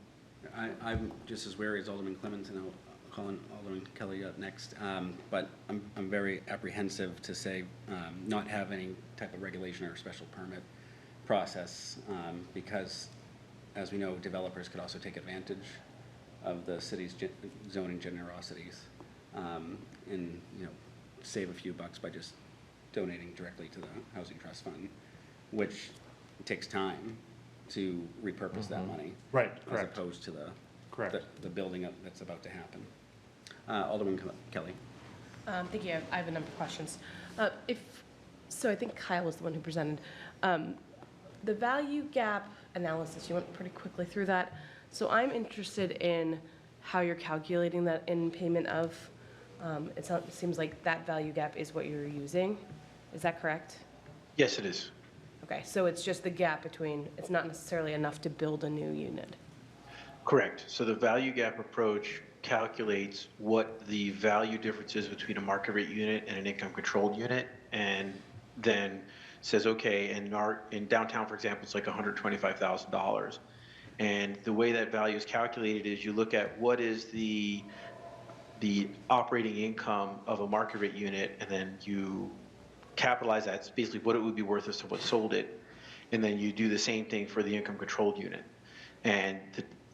I'm just as wary as Alderman Clemens, and I'll call in Alderman Kelly up next. But I'm very apprehensive to say not have any type of regulation or special permit process because, as we know, developers could also take advantage of the city's zoning generosities and, you know, save a few bucks by just donating directly to the Housing Trust Fund, which takes time to repurpose that money. Right, As correct. opposed to Correct. the building that's about to happen. Alderman Kelly. Thank you. I have a number of questions. So I think Kyle was the one who presented. The value gap analysis, you went pretty quickly through that. So I'm interested in how you're calculating that in payment of. It seems like that value gap is what you're using. Is that correct? Yes, it is. Okay, so it's just the gap between, it's not necessarily enough to build a new unit. Correct. So the value gap approach calculates what the value difference is between a market rate unit and an income controlled unit, and then says, okay, in downtown, for example, it's like $125,000. And the way that value is calculated is you look at what is the operating income of a market rate unit, and then you capitalize that. It's basically what it would be worth as to what sold it. And then you do the same thing for the income controlled unit. And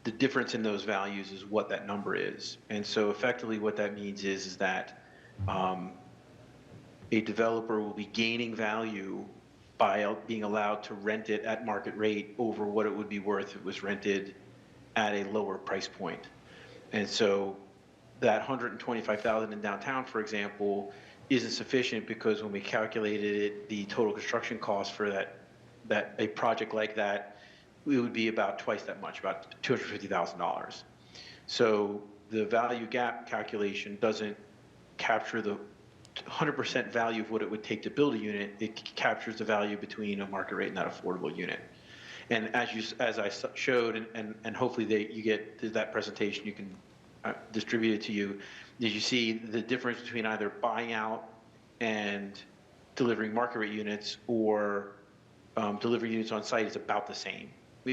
the difference in those values is what that number is. And so effectively what that means is that a developer will be gaining value by being allowed to rent it at market rate over what it would be worth if it was rented at a lower price point. And so that 125,000 in downtown, for example, isn't sufficient because when we calculated it, the total construction cost for a project like that, it would be about twice that much, about $250,000. So the value gap calculation doesn't capture the 100% value of what it would take to build a unit. It captures the value between a market rate and that affordable unit. And as I showed, and hopefully you get that presentation, you can distribute it to you. As you see, the difference between either buying out and delivering market rate units or delivering units on site is about the same,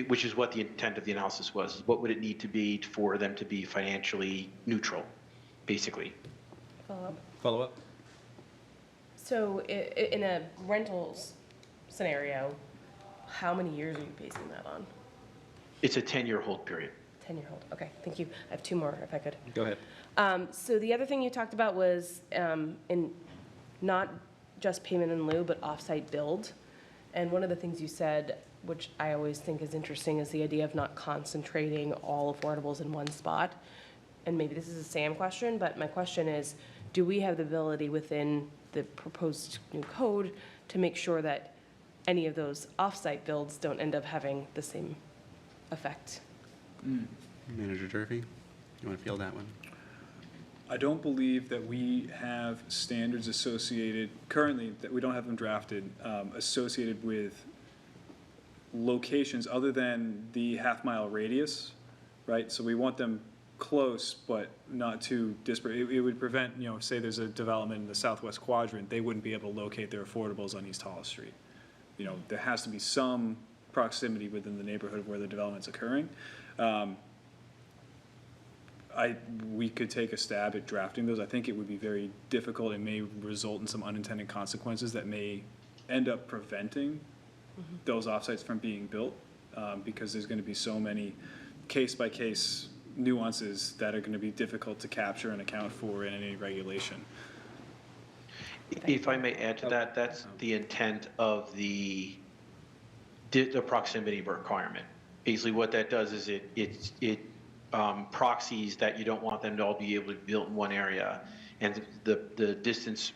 which is what the intent of the analysis was. What would it need to be for them to be financially neutral, basically? Follow up? So in a rentals scenario, how many years are you basing that on? It's a 10-year hold period. 10-year hold. Okay, thank you. I have two more, if I could. Go ahead. So the other thing you talked about was in not just payment in lieu, but offsite build. And one of the things you said, which I always think is interesting, is the idea of not concentrating all affordables in one spot. And maybe this is a Sam question, but my question is, do we have the ability within the proposed new code to make sure that any of those offsite builds don't end up having the same effect? Manager Durfee, you want to field that one? I don't believe that we have standards associated, currently, that we don't have them drafted, associated with locations other than the half-mile radius, right? So we want them close, but not too disparate. It would prevent, you know, say there's a development in the southwest quadrant, they wouldn't be able to locate their affordables on East Hollis Street. You know, there has to be some proximity within the neighborhood where the development's occurring. We could take a stab at drafting those. I think it would be very difficult and may result in some unintended consequences that may end up preventing those offsites from being built because there's going to be so many case-by-case nuances that are going to be difficult to capture and account for in any regulation. If I may add to that, that's the intent of the proximity requirement. Basically, what that does is it proxies that you don't want them to all be able to be built in one area, and the distance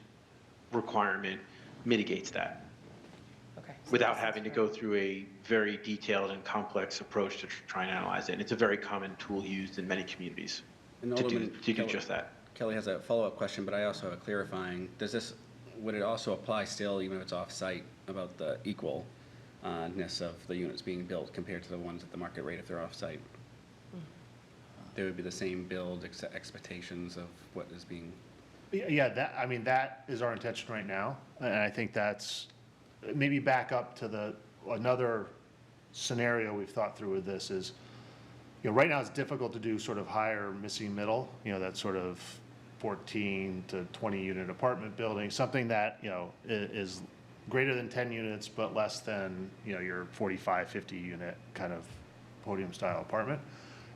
requirement mitigates that. Okay, without having to go through a very detailed and complex approach to try and analyze it. And it's a very common tool used in many communities And to Alderman do Kelly- just that. Kelly has a follow-up question, but I also have a clarifying. Would it also apply still, even if it's off-site, about the equalness of the units being built compared to the ones at the market rate if they're off-site? There would be the same build expectations of what is being, Yeah, that is our intention right now, and I think that's, maybe back up to another scenario we've thought through with this is, right now it's difficult to do sort of higher missing middle, that sort of 14 to 20 unit apartment building, something that, is greater than 10 units, but less than, your 45, 50 unit kind of podium style apartment.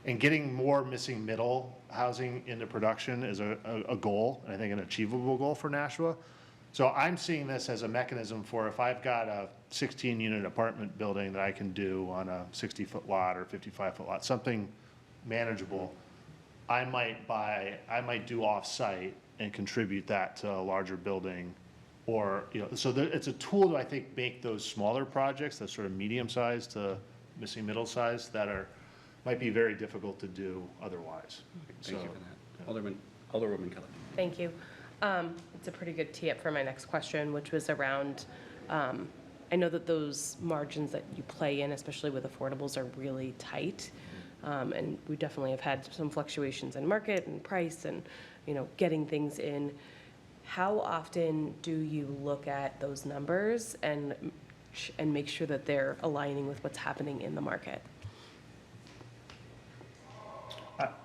And getting more missing middle housing into production is a goal, and I think an achievable goal for Nashua. So I'm seeing this as a mechanism for if I've got a 16-unit apartment building that I can do on a 60-foot lot or 55-foot lot, something manageable, I might do off-site and contribute that to a larger building. Or, so it's a tool to, I think, make those smaller projects, that sort of medium-sized to missing middle size, that might be very difficult to do otherwise. thank you for that. Alderwoman Kelly. Thank you. It's a pretty good tee up for my next question, which was around, I know that those margins that you play in, especially with affordables, are really tight. And we definitely have had some fluctuations in market and price and, getting things in. How often do you look at those numbers and make sure that they're aligning with what's happening in the market?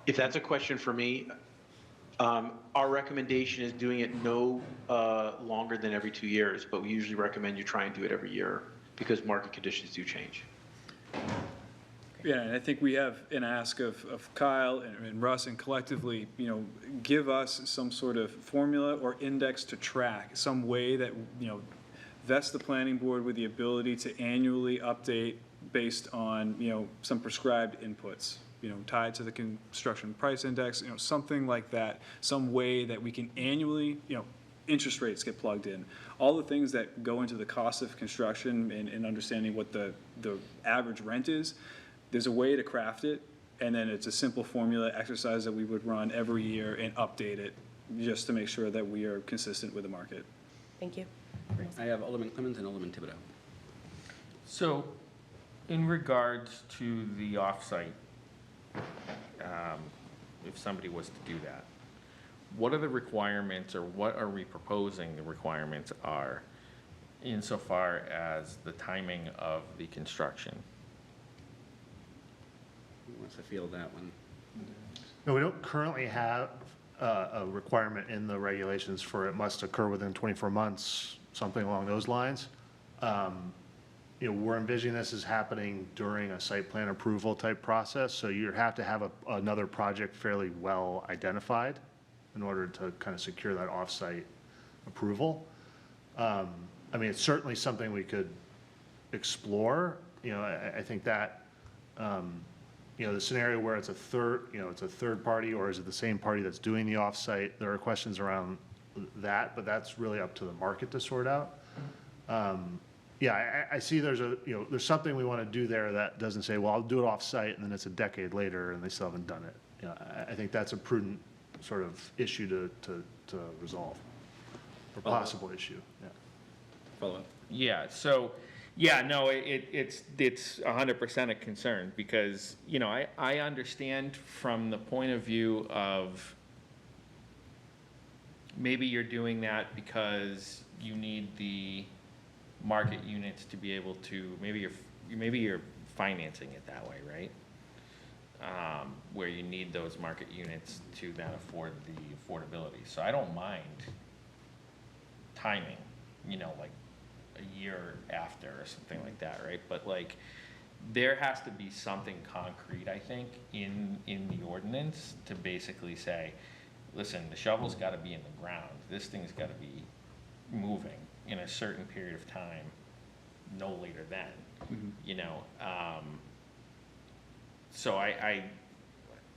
If that's a question for me, our recommendation is doing it no longer than every 2 years, but we usually recommend you try and do it every year because market conditions do change. Yeah, and I think we have an ask of Kyle and Russ, and collectively, give us some sort of formula or index to track, some way that, vests the planning board with the ability to annually update based on, some prescribed inputs, tied to the construction price index, something like that, some way that we can annually, interest rates get plugged in. All the things that go into the cost of construction and understanding what the average rent is, there's a way to craft it, and then it's a simple formula exercise that we would run every year and update it just to make sure that we are consistent with the market. Thank you. I have Alderman Clemmons and Alderman Thibodeau. So, in regards to the offsite, if somebody was to do that, what are the requirements, or what are we proposing the requirements are insofar as the timing of the construction? Who wants to field that one? No, we don't currently have a requirement in the regulations for it must occur within 24 months, something along those lines. We're envisioning this as happening during a site plan approval type process, so you have to have another project fairly well identified in order to kind of secure that off-site approval. It's certainly something we could explore. I think that, the scenario where it's a third party, or is it the same party that's doing the off-site? There are questions around that, but that's really up to the market to sort out. I see there's something we want to do there that doesn't say, well, I'll do it off-site, and then it's a decade later and they still haven't done it. I think that's a prudent sort of issue to resolve, or possible issue, yeah. Follow up. Yeah, so, no, it's 100% a concern, because, I understand from the point of view of maybe you're doing that because you need the market units to be able to, maybe you're financing it that way, right? Where you need those market units to then afford the affordability. So I don't mind timing, like a year after or something like that, right? But like, there has to be something concrete, I think, in the ordinance to basically say, listen, the shovel's gotta be in the ground. This thing's gotta be moving in a certain period of time, no later than, So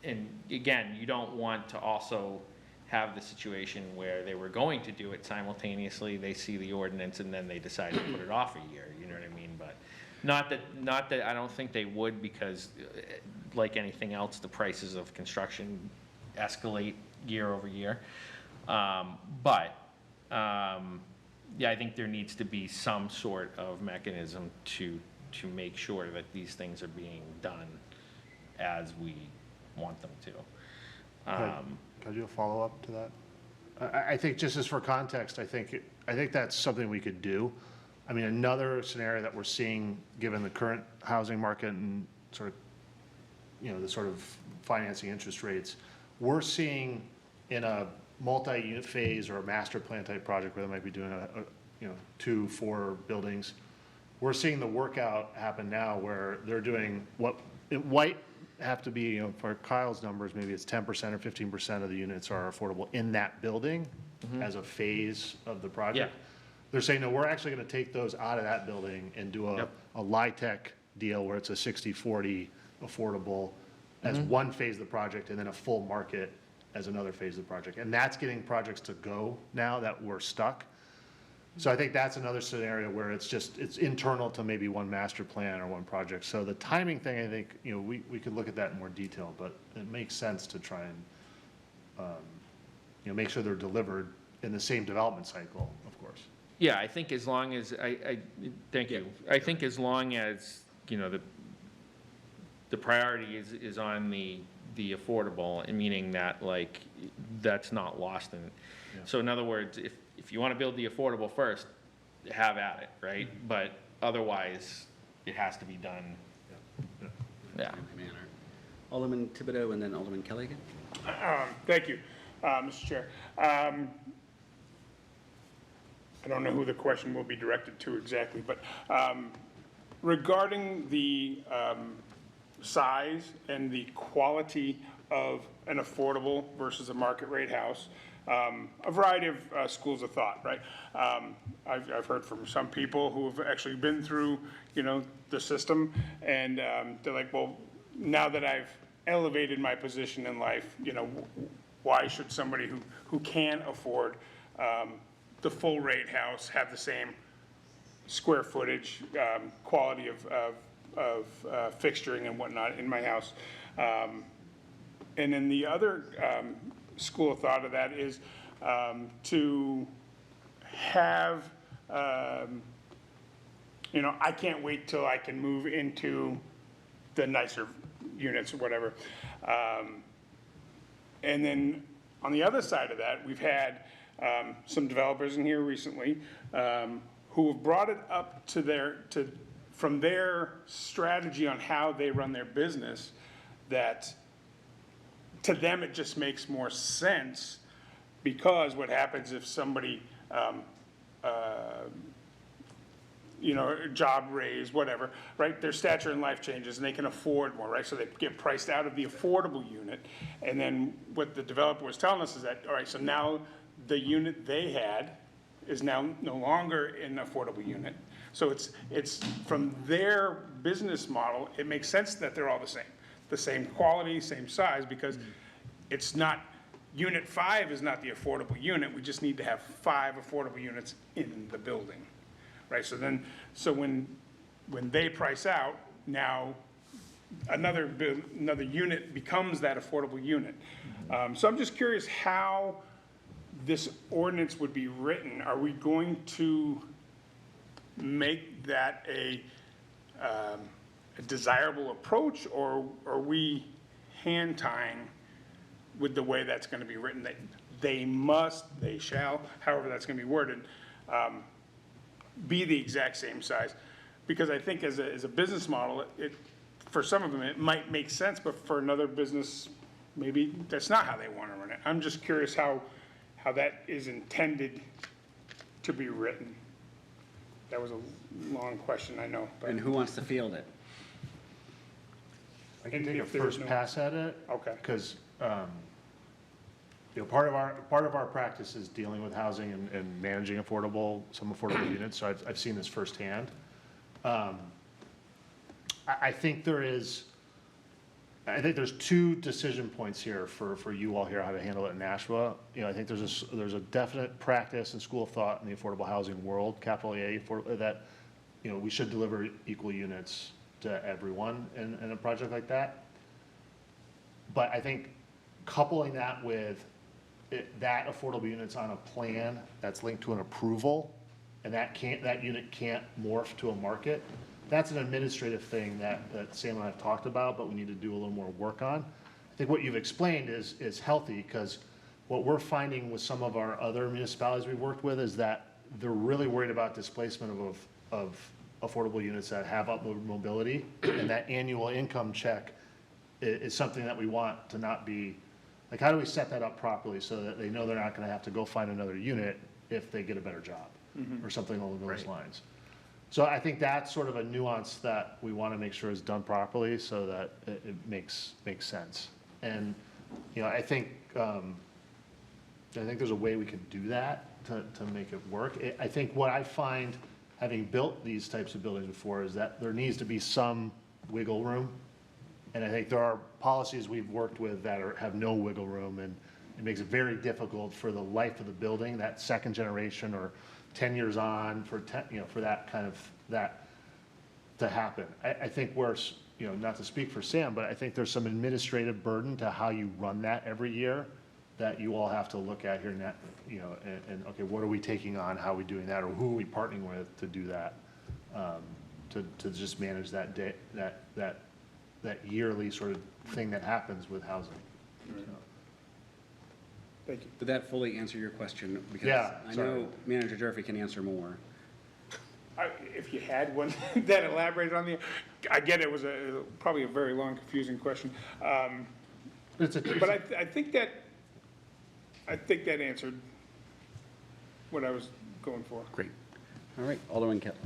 and again, you don't want to also have the situation where they were going to do it simultaneously, they see the ordinance and then they decide to put it off a year, you know what I mean? But not that I don't think they would, because like anything else, the prices of construction escalate year over year. Yeah, I think there needs to be some sort of mechanism to make sure that these things are being done as we want them to. Can I do a follow-up to that? I think just as for context, I think that's something we could do. I mean, another scenario that we're seeing, given the current housing market and sort of, the sort of financing interest rates, we're seeing in a multi-unit phase or a master plan type project where they might be doing 2, 4 buildings, we're seeing the workout happen now where they're doing what it might have to be, for Kyle's numbers, maybe it's 10% or 15% of the units are affordable in that building as a phase of the project. Yeah. They're saying, no, we're actually going to take those out of that building and do a LIHTC deal where it's a 60-40 affordable as one phase of the project and then a full market as another phase of the project. And that's getting projects to go now that we're stuck. So I think that's another scenario where it's internal to maybe one master plan or one project. So the timing thing, I think, we could look at that in more detail, but it makes sense to try and, make sure they're delivered in the same development cycle, of course. Yeah, I think as long as, thank you. I think as long as, the priority is on the affordable, and meaning that, like, that's not lost in it. Yeah. So in other words, if you want to build the affordable first, have at it, right? But otherwise, it has to be done. Yeah. Alderman Thibodeau and then Alderman Kelly again. Thank you, Mr. Chair. I don't know who the question will be directed to exactly, but regarding the size and the quality of an affordable versus a market rate house, a variety of schools of thought, right? I've heard from some people who have actually been through, the system, and they're like, well, now that I've elevated my position in life, why should somebody who can afford the full rate house have the same square footage, quality of fixturing and whatnot in my house? And then the other school of thought of that is to have, I can't wait till I can move into the nicer units or whatever. And then on the other side of that, we've had some developers in here recently who have brought it up from their strategy on how they run their business, that to them it just makes more sense, because what happens if somebody, job raise, whatever, right? Their stature in life changes and they can afford more, right? So they get priced out of the affordable unit. And then what the developer was telling us is that, all right, so now the unit they had is now no longer an affordable unit. So it's from their business model, it makes sense that they're all the same quality, same size, because it's not, unit 5 is not the affordable unit. We just need to have 5 affordable units in the building, right? So when they price out, now another unit becomes that affordable unit. So I'm just curious how this ordinance would be written. Are we going to make that a desirable approach, or are we hand tying with the way that's going to be written, that they must, they shall, however that's going to be worded, be the exact same size? Because I think as a business model, for some of them it might make sense, but for another business, maybe that's not how they want to run it. I'm just curious how that is intended to be written. That was a long question, I know. But And who wants to field it? I can take a If there's first no- pass at it. Okay. Because, part of our practice is dealing with housing and managing some affordable units, so I've seen this firsthand. I think there is, I think there's two decision points here for you all here, how to handle it in Nashua. You know, I think there's a definite practice and school of thought in the affordable housing world, capital A, for that, you know, we should deliver equal units to everyone in a project like that. But I think coupling that with that affordable units on a plan that's linked to an approval, and that unit can't morph to a market, that's an administrative thing that Sam and I have talked about, but we need to do a little more work on. I think what you've explained is healthy, because what we're finding with some of our other municipalities we've worked with is that they're really worried about displacement of affordable units that have upward mobility, and that annual income check is something that we want to not be, like, how do we set that up properly so that they know they're not gonna have to go find another unit if they get a better job, or something along those lines. So I think that's sort of a nuance that we want to make sure is done properly so that it makes sense. And, you know, I think there's a way we can do that to make it work. I think what I find, having built these types of buildings before, is that there needs to be some wiggle room. And I think there are policies we've worked with that have no wiggle room, and it makes it very difficult for the life of the building, that second generation or 10 years on, for that kind of, that to happen. I think we're, you know, not to speak for Sam, but I think there's some administrative burden to how you run that every year that you all have to look at here, you know, and okay, what are we taking on, how are we doing that, or who are we partnering with to do that, to just manage that that yearly sort of thing that happens with housing. So. Thank you. Did that fully answer your question? Because Yeah, I sorry. know Manager Durfee can answer more. If you had one that elaborated on I get it was probably a very long, confusing question. But I think that answered what I was going for. Great. All right, Alderman Kelly.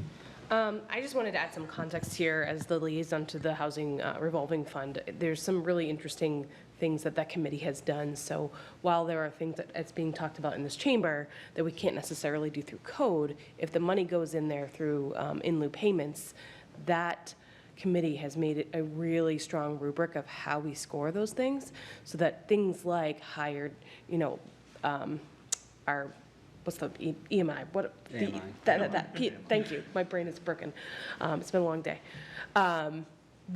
I just wanted to add some context here as the liaison to the Housing Revolving Fund. There's some really interesting things that committee has done. So while there are things that's being talked about in this chamber that we can't necessarily do through code, if the money goes in there through in lieu payments, that committee has made it a really strong rubric of how we score those things, so that things like hired, you know, our, what's the EMI? What AMI. Thank you. My brain is broken. It's been a long day.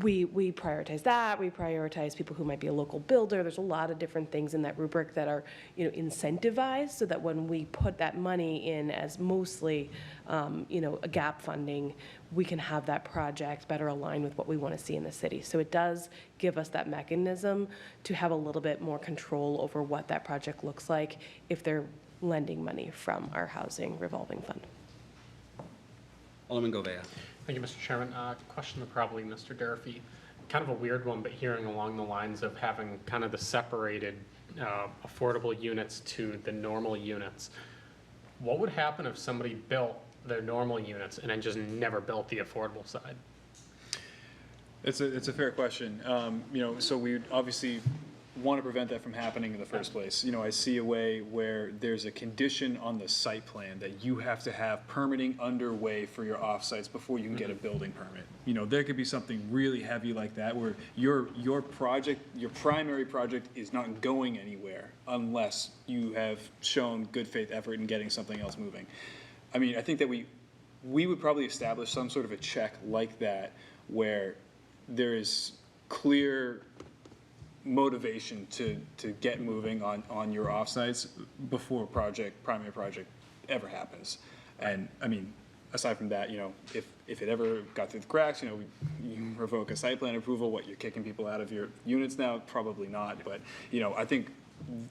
We prioritize that. We prioritize people who might be a local builder. There's a lot of different things in that rubric that are, you know, incentivized, so that when we put that money in as mostly, you know, a gap funding, we can have that project better aligned with what we want to see in the city. So it does give us that mechanism to have a little bit more control over what that project looks like if they're lending money from our housing revolving fund. Alderman Govea. Thank you, Mr. Chairman. Question to probably Mr. Durfee. Kind of a weird one, but hearing along the lines of having kind of the separated affordable units to the normal units. What would happen if somebody built their normal units and then just never built the affordable side? It's a fair question. You know, so we obviously want to prevent that from happening in the first place. You know, I see a way where there's a condition on the site plan that you have to have permitting underway for your offsites before you can get a building permit. You know, there could be something really heavy like that where your project, your primary project is not going anywhere unless you have shown good faith effort in getting something else moving. I mean, I think that we would probably establish some sort of a check like that where there is clear motivation to get moving on your offsites before primary project ever happens. And I mean, aside from that, you know, if it ever got through the cracks, you know, you revoke a site plan approval, what, you're kicking people out of your units now? Probably not, but, you know, I think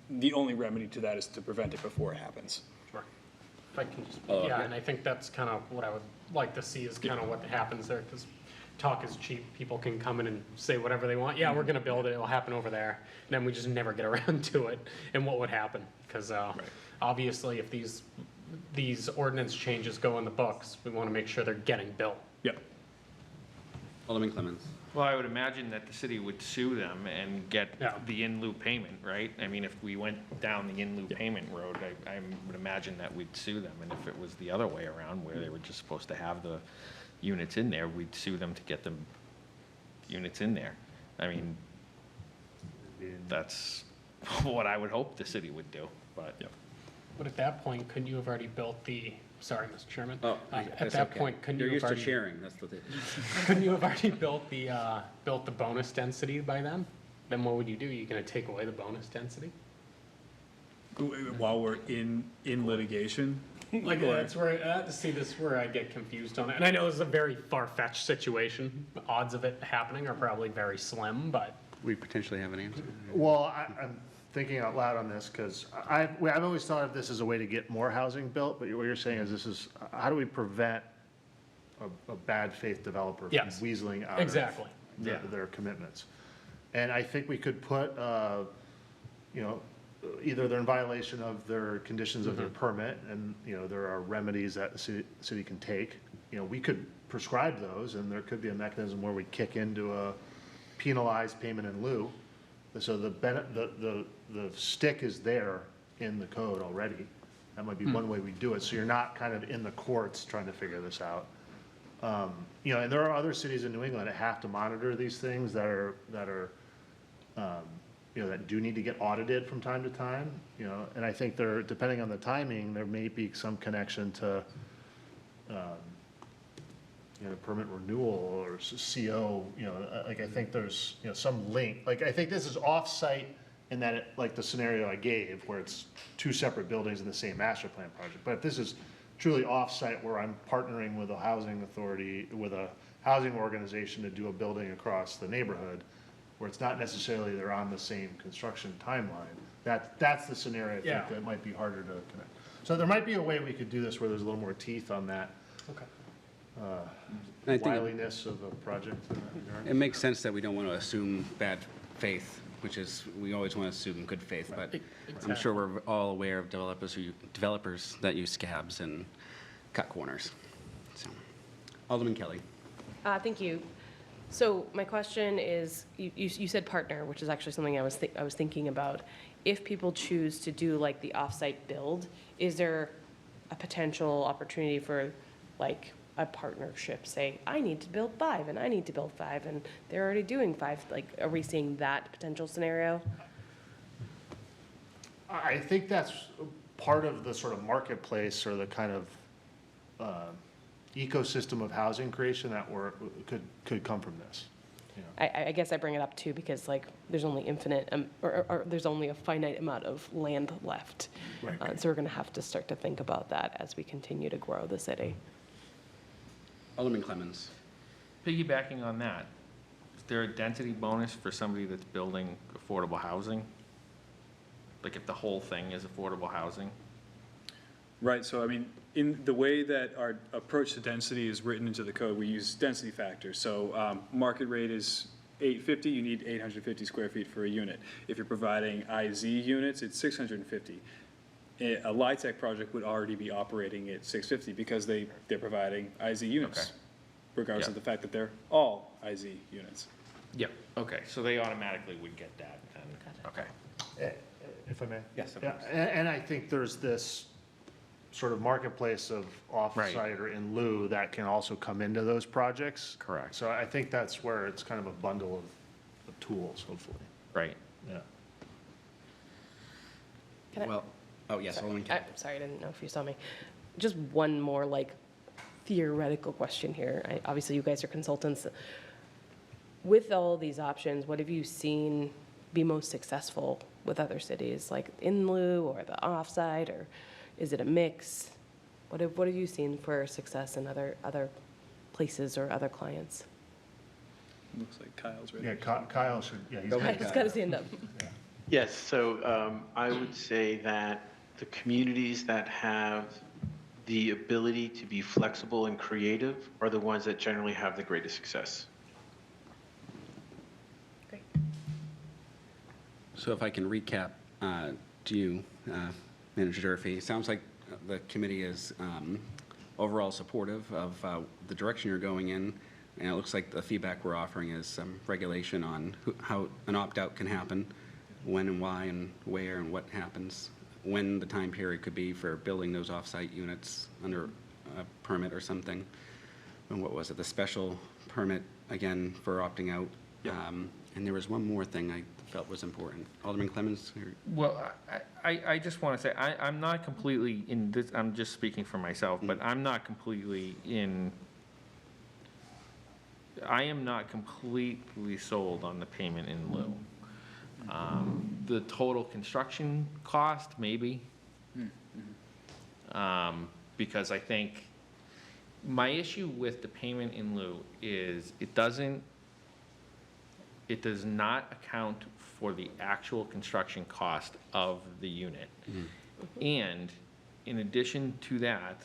the only remedy to that is to prevent it before it happens. Sure. If I can just, yeah, and I think that's kind of what I would like to see is kind of what happens there, because talk is cheap. People can come in and say whatever they want. Yeah, we're going to build it. It'll happen over there. And then we just never get around to it. And what would happen? Because obviously, if these ordinance changes go in the books, we want to make sure they're getting built. Yep. Alderman Clemens. Well, I would imagine that the city would sue them and get the in lieu payment, right? I mean, if we went down the in lieu payment road, I would imagine that we'd sue them. And if it was the other way around, where they were just supposed to have the units in there, we'd sue them to get the units in there. I mean, That's what I would hope the city would do, but. But at that point, couldn't you have already built the, sorry, Mr. Chairman? Oh, At that's that okay. point, couldn't You're you have used to already, sharing, that's the thing. couldn't you have already built the bonus density by then? Then what would you do? You're gonna take away the bonus density? While we're in litigation? Like, that's where, see, this is where I get confused on it. And I know this is a very far-fetched situation. The odds of it happening are probably very slim, but We potentially have an answer. Well, I'm thinking out loud on this, because I've always thought of this as a way to get more housing built, but what you're saying is this is, how do we prevent a bad faith developer from Yes. weaseling out Exactly. of Yeah. their commitments? And I think we could put, you know, either they're in violation of their conditions of their permit, and, you know, there are remedies that the city can take. You know, we could prescribe those, and there could be a mechanism where we kick into a penalized payment in lieu. So the stick is there in the code already. That might be one way we do it, so you're not kind of in the courts trying to figure this out. You know, and there are other cities in New England that have to monitor these things that are, you know, that do need to get audited from time to time, you know, and I think there, depending on the timing, there may be some connection to, you know, permit renewal or CO, you know, like, I think there's, you know, some link, like, I think this is off-site in that, like the scenario I gave, where it's two separate buildings in the same master plan project, but if this is truly off-site where I'm partnering with a housing authority, with a housing organization to do a building across the neighborhood, where it's not necessarily they're on the same construction timeline, that's the scenario I think Yeah. that might be harder to connect. So there might be a way we could do this where there's a little more teeth on that Okay. And I think wiliness of a project in that regard. it makes sense that we don't want to assume bad faith, which is, we always want to assume good faith, but I'm sure we're all aware of developers that use scabs and cut corners. So, Alderman Kelly. Thank you. So my question is, you said partner, which is actually something I was thinking about. If people choose to do like the off-site build, is there a potential opportunity for like a partnership? Say, I need to build 5 and I need to build 5 and they're already doing 5. Like, are we seeing that potential scenario? I think that's part of the sort of marketplace or the kind of ecosystem of housing creation that could come from this. You know. I guess I bring it up too because like there's only infinite or there's only a finite amount of land left. Right. So we're going to have to start to think about that as we continue to grow the city. Alderman Clemmons. Piggybacking on that, is there a density bonus for somebody that's building affordable housing? Like if the whole thing is affordable housing? Right, so I mean, in the way that our approach to density is written into the code, we use density factors. So market rate is 850, you need 850 square feet for a unit. If you're providing IZ units, it's 650. A LIHTC project would already be operating at 650 because they're providing IZ units, Okay. regardless Yeah. of the fact that they're all IZ units. Yep. Okay, so they automatically would get that then? Okay. If I may? Yes, of Yeah, course. and I think there's this sort of marketplace of off-site or in lieu that can also come into those projects. Correct. So I think that's where it's kind of a bundle of tools, hopefully. Right. Yeah. Can I- Well, oh, yes, Alderman Kelly. Sorry, I didn't know if you saw me. Just one more like theoretical question here. Obviously, you guys are consultants. With all these options, what have you seen be most successful with other cities, like in lieu or the offsite, or is it a mix? What have you seen for success in other places or other clients? Looks like Kyle's ready. Yeah, Kyle should, yeah, he's. Go ahead. It's got to stand up. Yes, so I would say that the communities that have the ability to be flexible and creative are the ones that generally have the greatest success. Great. So if I can recap to you, Manager Durfee, it sounds like the committee is overall supportive of the direction you're going in, and it looks like the feedback we're offering is some regulation on how an opt-out can happen, when and why and where and what happens, when the time period could be for building those off-site units under a permit or something. And what was it, the special permit, again, for opting out And there was one more thing I felt was important. Alderman Clemmons? Well, I just want to say, I'm not completely in this, I'm just speaking for myself, but I'm not completely in, I am not completely sold on the payment in lieu. The total construction cost, maybe. Because I think my issue with the payment in lieu is it does not account for the actual construction cost of the unit. And in addition to that,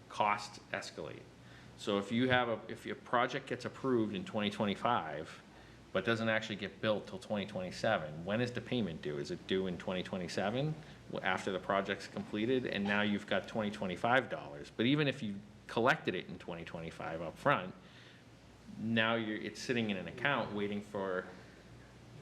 costs escalate. So if if your project gets approved in 2025, but doesn't actually get built till 2027, when is the payment due? Is it due in 2027, after the project's completed, and now you've got $2025? But even if you collected it in 2025 up front, now it's sitting in an account waiting for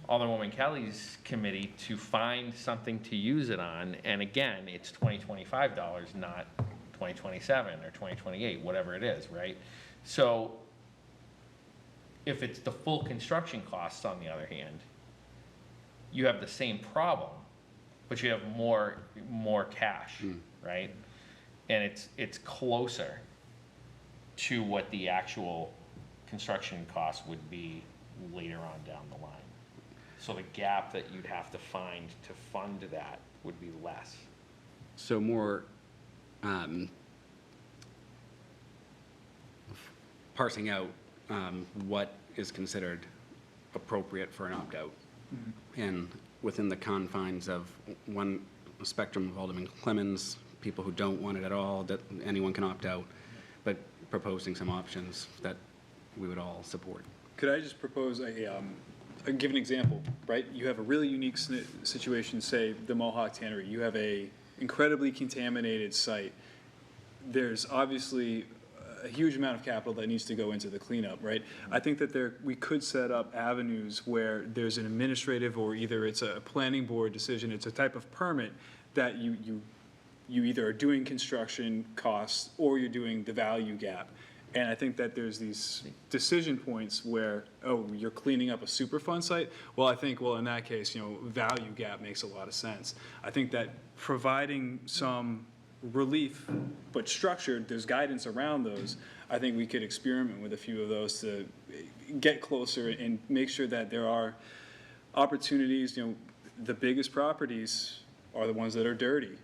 Alderwoman Kelly's committee to find something to use it on, and again, it's $2025, not 2027 or 2028, whatever it is, right? So if it's the full construction costs, on the other hand, you have the same problem, but you have more cash, right? And it's closer to what the actual construction cost would be later on down the line. So the gap that you'd have to find to fund that would be less. So more parsing out what is considered appropriate for an opt-out. And within the confines of one spectrum of Alderman Clemmons, people who don't want it at all, that anyone can opt out, but proposing some options that we would all support. Could I just propose give an example, right? You have a really unique situation, say the Mohawk Tannery. You have a incredibly contaminated site. There's obviously a huge amount of capital that needs to go into the cleanup, right? I think that we could set up avenues where there's an administrative, or either it's a planning board decision, it's a type of permit that you either are doing construction costs or you're doing the value gap. And I think that there's these decision points where, oh, you're cleaning up a Superfund site? Well, I think, in that case, value gap makes a lot of sense. I think that providing some relief, but structured, there's guidance around those. I think we could experiment with a few of those to get closer and make sure that there are opportunities. The biggest properties are the ones that are dirty.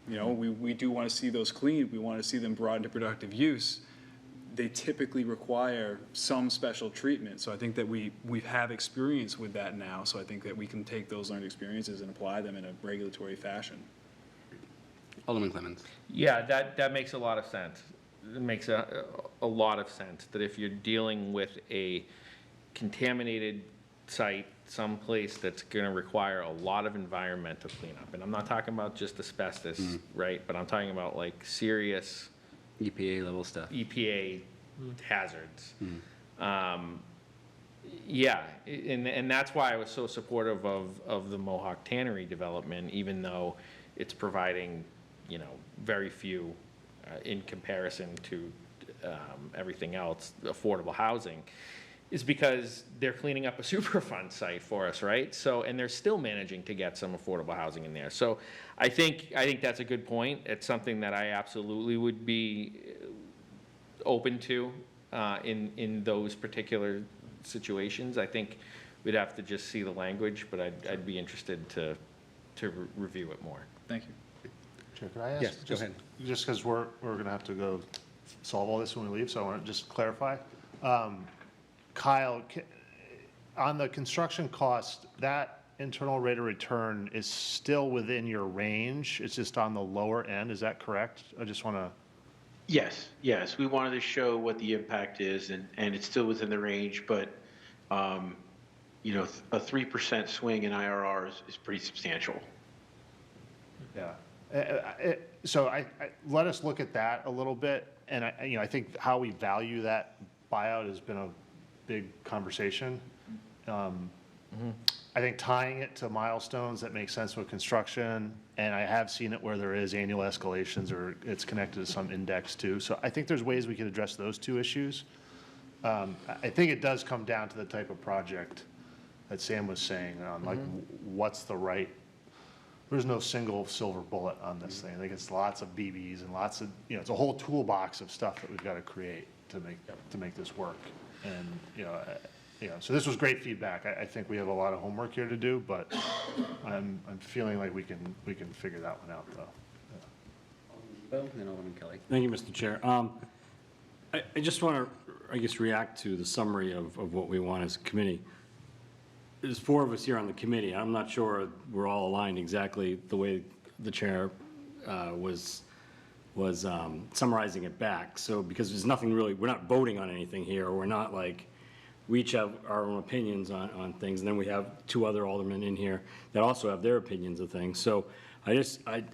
We do want to see those cleaned. We want to see them brought into productive use. They typically require some special treatment. So I think that we have experience with that now. So I think that we can take those learned experiences and apply them in a regulatory fashion. Alderman Clemmons. Yeah, that makes a lot of sense. It makes a lot of sense that if you're dealing with a contaminated site, someplace that's going to require a lot of environmental cleanup, and I'm not talking about just asbestos, right? But I'm talking about like serious EPA level stuff. EPA hazards. Yeah, and that's why I was so supportive of the Mohawk Tannery development, even though it's providing, very few in comparison to everything else, affordable housing, is because they're cleaning up a Superfund site for us, right? So, and they're still managing to get some affordable housing in there. So I think that's a good point. It's something that I absolutely would be open to in those particular situations. I think we'd have to just see the language, but I'd be interested to review it more. Thank you. Chair, could I ask? Yes, go ahead. Just because we're going to have to go solve all this when we leave, so I want to just clarify. Kyle, on the construction cost, that internal rate of return is still within your range? It's just on the lower end, is that correct? I just want to... Yes. We wanted to show what the impact is, and it's still within the range, but, a 3% swing in IRR is pretty substantial. Yeah. So let us look at that a little bit, and I think how we value that buyout has been a big conversation. I think tying it to milestones that make sense with construction, and I have seen it where there is annual escalations or it's connected to some index too. So I think there's ways we could address those two issues. I think it does come down to the type of project that Sam was saying, like, what's the right, there's no single silver bullet on this thing. I think it's lots of BBs and lots of, it's a whole toolbox of stuff that we've got to create to make this work. And, so this was great feedback. I think we have a lot of homework here to do, but I'm feeling like we can figure that one out, though. Bo, and then Alderman Kelly. Thank you, Mr. Chair. I just want to, I guess, react to the summary of what we want as a committee. There's 4 of us here on the committee. I'm not sure we're all aligned exactly the way the chair was summarizing it back. So, because there's nothing really, we're not voting on anything here. We're not like, we each have our own opinions on things. And then we have 2 other aldermen in here that also have their opinions of things. So I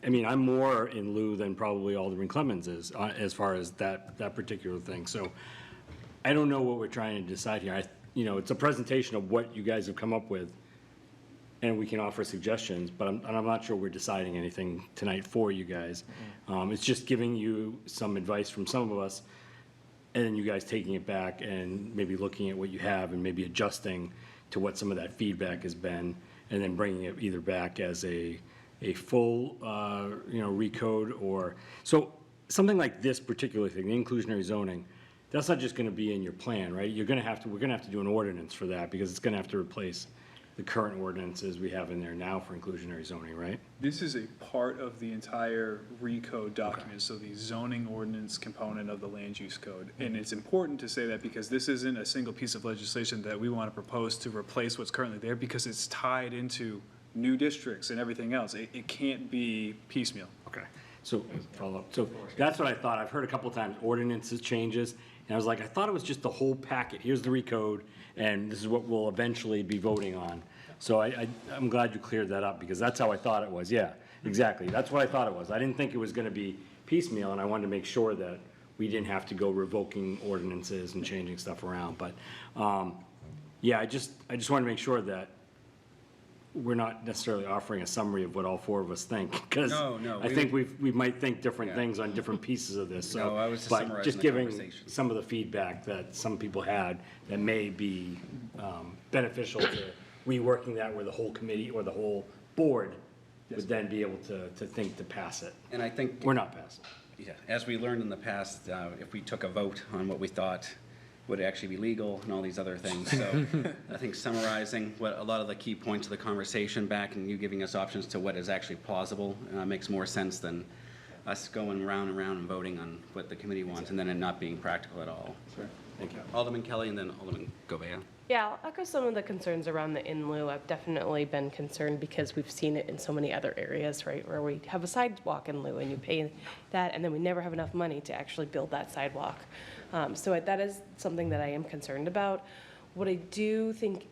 mean, I'm more in lieu than probably Alderman Clemens is as far as that particular thing. So I don't know what we're trying to decide here. It's a presentation of what you guys have come up with, and we can offer suggestions, but I'm not sure we're deciding anything tonight for you guys. It's just giving you some advice from some of us, and then you guys taking it back and maybe looking at what you have and maybe adjusting to what some of that feedback has been, and then bringing it either back as a full, recode or, so something like this particular thing, the inclusionary zoning, that's not just gonna be in your plan, right? We're gonna have to do an ordinance for that, because it's gonna have to replace the current ordinances we have in there now for inclusionary zoning, right? This is a part of the entire recode document, so the zoning ordinance component of the land use code. And it's important to say that because this isn't a single piece of legislation that we want to propose to replace what's currently there, because it's tied into new districts and everything else. It can't be piecemeal. Okay, so follow up. So that's what I thought. I've heard a couple times ordinances changes, and I was like, I thought it was just the whole packet. Here's the recode, and this is what we'll eventually be voting on. So I'm glad you cleared that up, because that's how I thought it was. Yeah, exactly. That's what I thought it was. I didn't think it was gonna be piecemeal, and I wanted to make sure that we didn't have to go revoking ordinances and changing stuff around. But, yeah, I just wanted to make sure that we're not necessarily offering a summary of what all 4 of us think, because No, I think we might think different things on different pieces of this, so. No, I was just but summarizing just the giving conversation. some of the feedback that some people had that may be beneficial to reworking that, where the whole committee or the whole board would then be able to think to pass it. And I think, We're not passing. yeah, as we learned in the past, if we took a vote on what we thought would actually be legal and all these other things. So I think summarizing what a lot of the key points of the conversation back and you giving us options to what is actually plausible makes more sense than us going round and round and voting on what the committee wants and then it not being practical at all. Thank you. Alderman Kelly and then Alderman Govea. Yeah, I'll echo some of the concerns around the in lieu. I've definitely been concerned because we've seen it in so many other areas, right? Where we have a sidewalk in lieu and you pay that and then we never have enough money to actually build that sidewalk. So that is something that I am concerned about. What I do think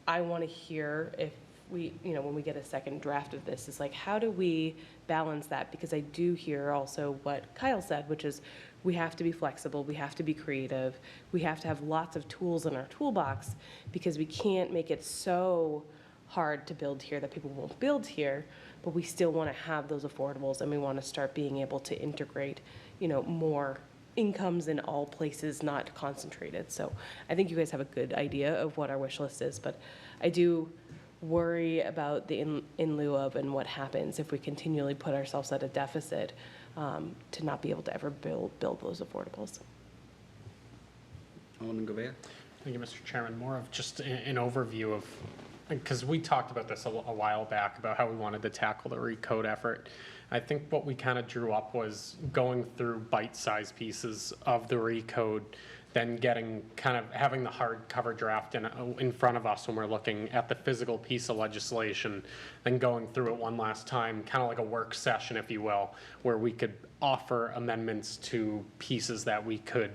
I want to hear if we, when we get a second draft of this is like, how do we balance that? Because I do hear also what Kyle said, which is we have to be flexible, we have to be creative, we have to have lots of tools in our toolbox because we can't make it so hard to build here that people won't build here, but we still want to have those affordables and we want to start being able to integrate, more incomes in all places, not concentrated. So I think you guys have a good idea of what our wish list is, but I do worry about the in lieu of and what happens if we continually put ourselves at a deficit to not be able to ever build those affordables. Alderman Govea. Thank you, Mr. Chairman. More of just an overview of, because we talked about this a while back about how we wanted to tackle the recode effort. I think what we kind of drew up was going through bite-sized pieces of the recode, then having the hardcover draft in front of us when we're looking at the physical piece of legislation, then going through it one last time, kind of like a work session, if you will, where we could offer amendments to pieces that we could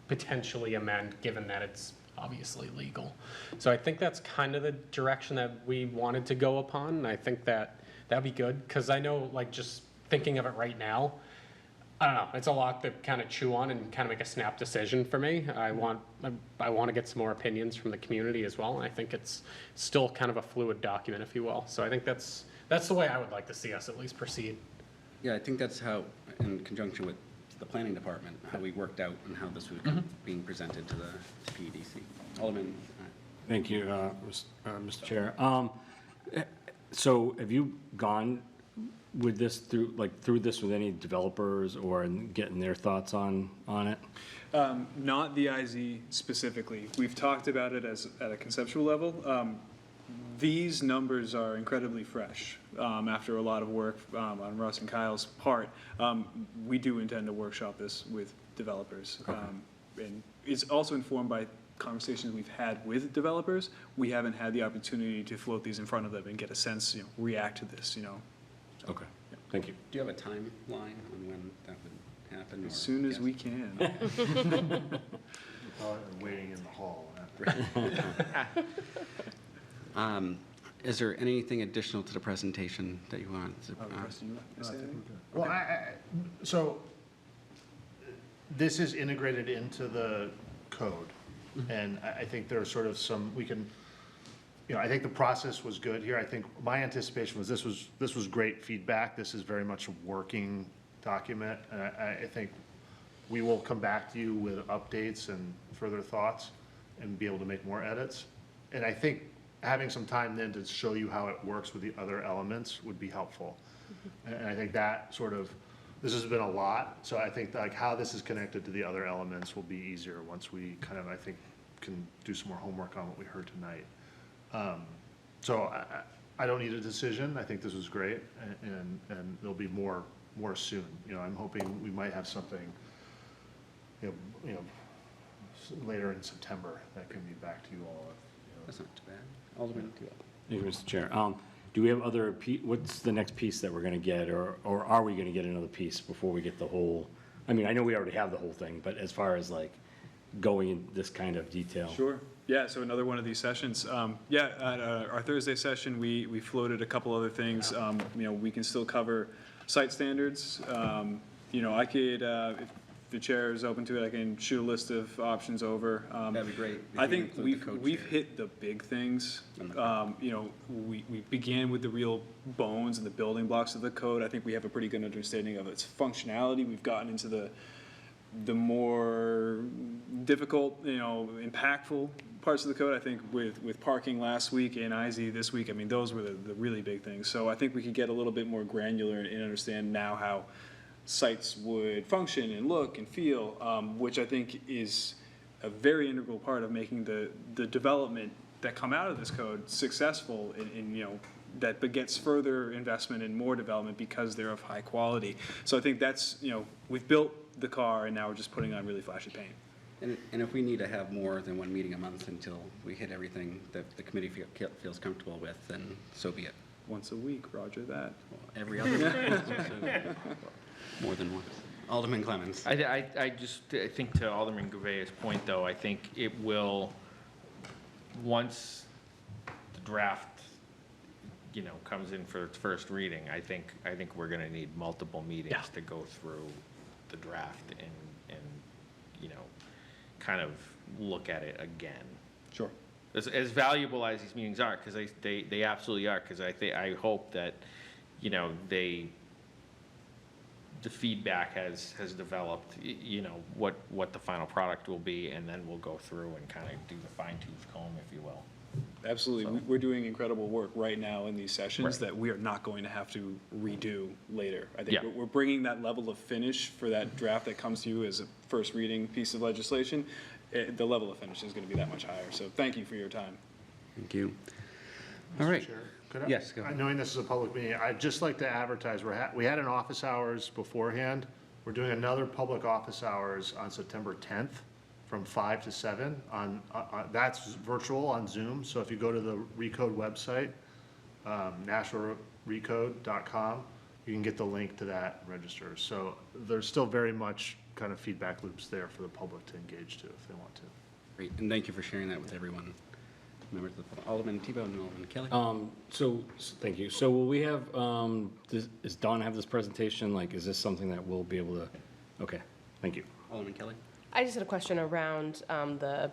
potentially amend, given that it's obviously legal. So I think that's kind of the direction that we wanted to go upon, and I think that'd be good, because I know, just thinking of it right now, I don't know, it's a lot to kind of chew on and kind of make a snap decision for me. I want to get some more opinions from the community as well, and I think it's still kind of a fluid document, if you will. So I think that's the way I would like to see us at least proceed. Yeah, I think that's how, in conjunction with the planning department, how we worked out and how this was being presented to the PEDC. Alderman, Thank you, Mr. Chair. So have you gone with this through this with any developers or getting their thoughts on it? Not the IZ specifically. We've talked about it at a conceptual level. These numbers are incredibly fresh after a lot of work on Russ and Kyle's part. We do intend to workshop this with developers. And it's also informed by conversations we've had with developers. We haven't had the opportunity to float these in front of them and get a sense, react to this, Okay, thank you. do you have a timeline on when that would happen? As soon as we can. Waiting in the hall. Is there anything additional to the presentation that you want to? Russ, do you want to say anything? Well, so this is integrated into the code, and I think there are sort of some, I think the process was good here. I think my anticipation was this was great feedback. This is very much a working document, and I think we will come back to you with updates and further thoughts and be able to make more edits. And I think having some time then to show you how it works with the other elements would be helpful. And I think that this has been a lot, so I think like how this is connected to the other elements will be easier once we kind of, I think, can do some more homework on what we heard tonight. So I don't need a decision. I think this was great, and there'll be more soon. I'm hoping we might have something, later in September that can be back to you all. That's not too bad. Alderman, Thank you, Mr. Chair. Do we have what's the next piece that we're going to get, or are we going to get another piece before we get the whole, I know we already have the whole thing, but as far as like going in this kind of detail? Sure. Yeah, so another one of these sessions. At our Thursday session, we floated a couple other things. We can still cover site standards. I could, if the chair is open to it, I can shoot a list of options over. that'd be great. I think we've hit the big things. We began with the real bones and the building blocks of the code. I think we have a pretty good understanding of its functionality. We've gotten into the more difficult, impactful parts of the code. I think with parking last week and IZ this week, those were the really big things. So I think we could get a little bit more granular and understand now how sites would function and look and feel, which I think is a very integral part of making the development that come out of this code successful and that begets further investment and more development because they're of high quality. So I think that's, we've built the car and now we're just putting on really flashy paint. And if we need to have more than one meeting a month until we hit everything that the committee feels comfortable with, then so be it. Once a week, roger that. Every other week. More than once. Alderman Clemens. I think to Alderman Gouvea's point, though, I think it will, once the draft, comes in for its first reading, I think we're gonna need multiple meetings to go through the draft and kind of look at it again. Sure. As valuable as these meetings are, because they absolutely are, because I hope that, the feedback has developed, what the final product will be, and then we'll go through and kind of do the fine-tooth comb, if you will. Absolutely. We're doing incredible work right now in these sessions Right. that we are not going to have to redo later. I think Yeah. we're bringing that level of finish for that draft that comes to you as a first reading piece of legislation. The level of finish is going to be that much higher. So thank you for your time. Thank you. All right. Chair, could I- Yes, go ahead. Knowing this is a public meeting, I'd just like to advertise, we had an office hours beforehand. We're doing another public office hours on September 10th from 5 to 7 that's virtual on Zoom. So if you go to the Recode website, nationalrecode.com, you can get the link to that and register. So there's still very much kind of feedback loops there for the public to engage to if they want to. Great, and thank you for sharing that with everyone. Members of the public. Alderman Tebow and Alderman Kelly. Thank you. So will we have, does Dawn have this presentation? Like, is this something that we'll be able to, okay, thank you. Alderman Kelly. I just had a question around the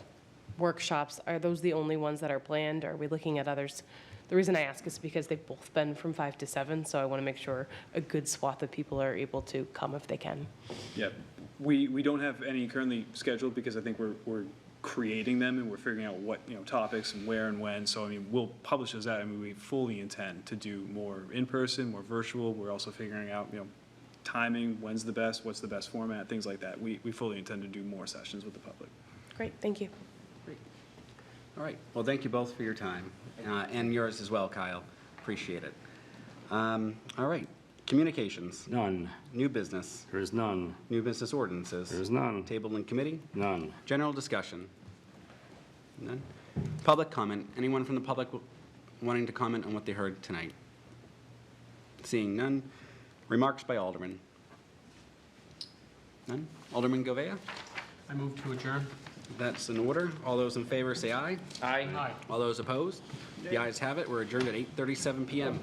workshops. Are those the only ones that are planned? Are we looking at others? The reason I ask is because they've both been from 5 to 7, so I want to make sure a good swath of people are able to come if they can. Yep. We don't have any currently scheduled because I think we're creating them and we're figuring out what, topics and where and when. So, I mean, we'll publish those out. I mean, we fully intend to do more in-person, more virtual. We're also figuring out, timing, when's the best, what's the best format, things like that. We fully intend to do more sessions with the public. Great, thank you. All right, well, thank you both for your time, and yours as well, Kyle. Appreciate it. All right, communications, None. new business, There is none. new business ordinances. There is none. Table in committee, None. general discussion. None. Public comment, anyone from the public wanting to comment on what they heard tonight? Seeing none. Remarks by Alderman. None? Alderman Govea? I move to adjourn. That's in order. All those in favor say aye. Aye. Aye. All those opposed? The ayes have it. We're adjourned at 8:37 PM.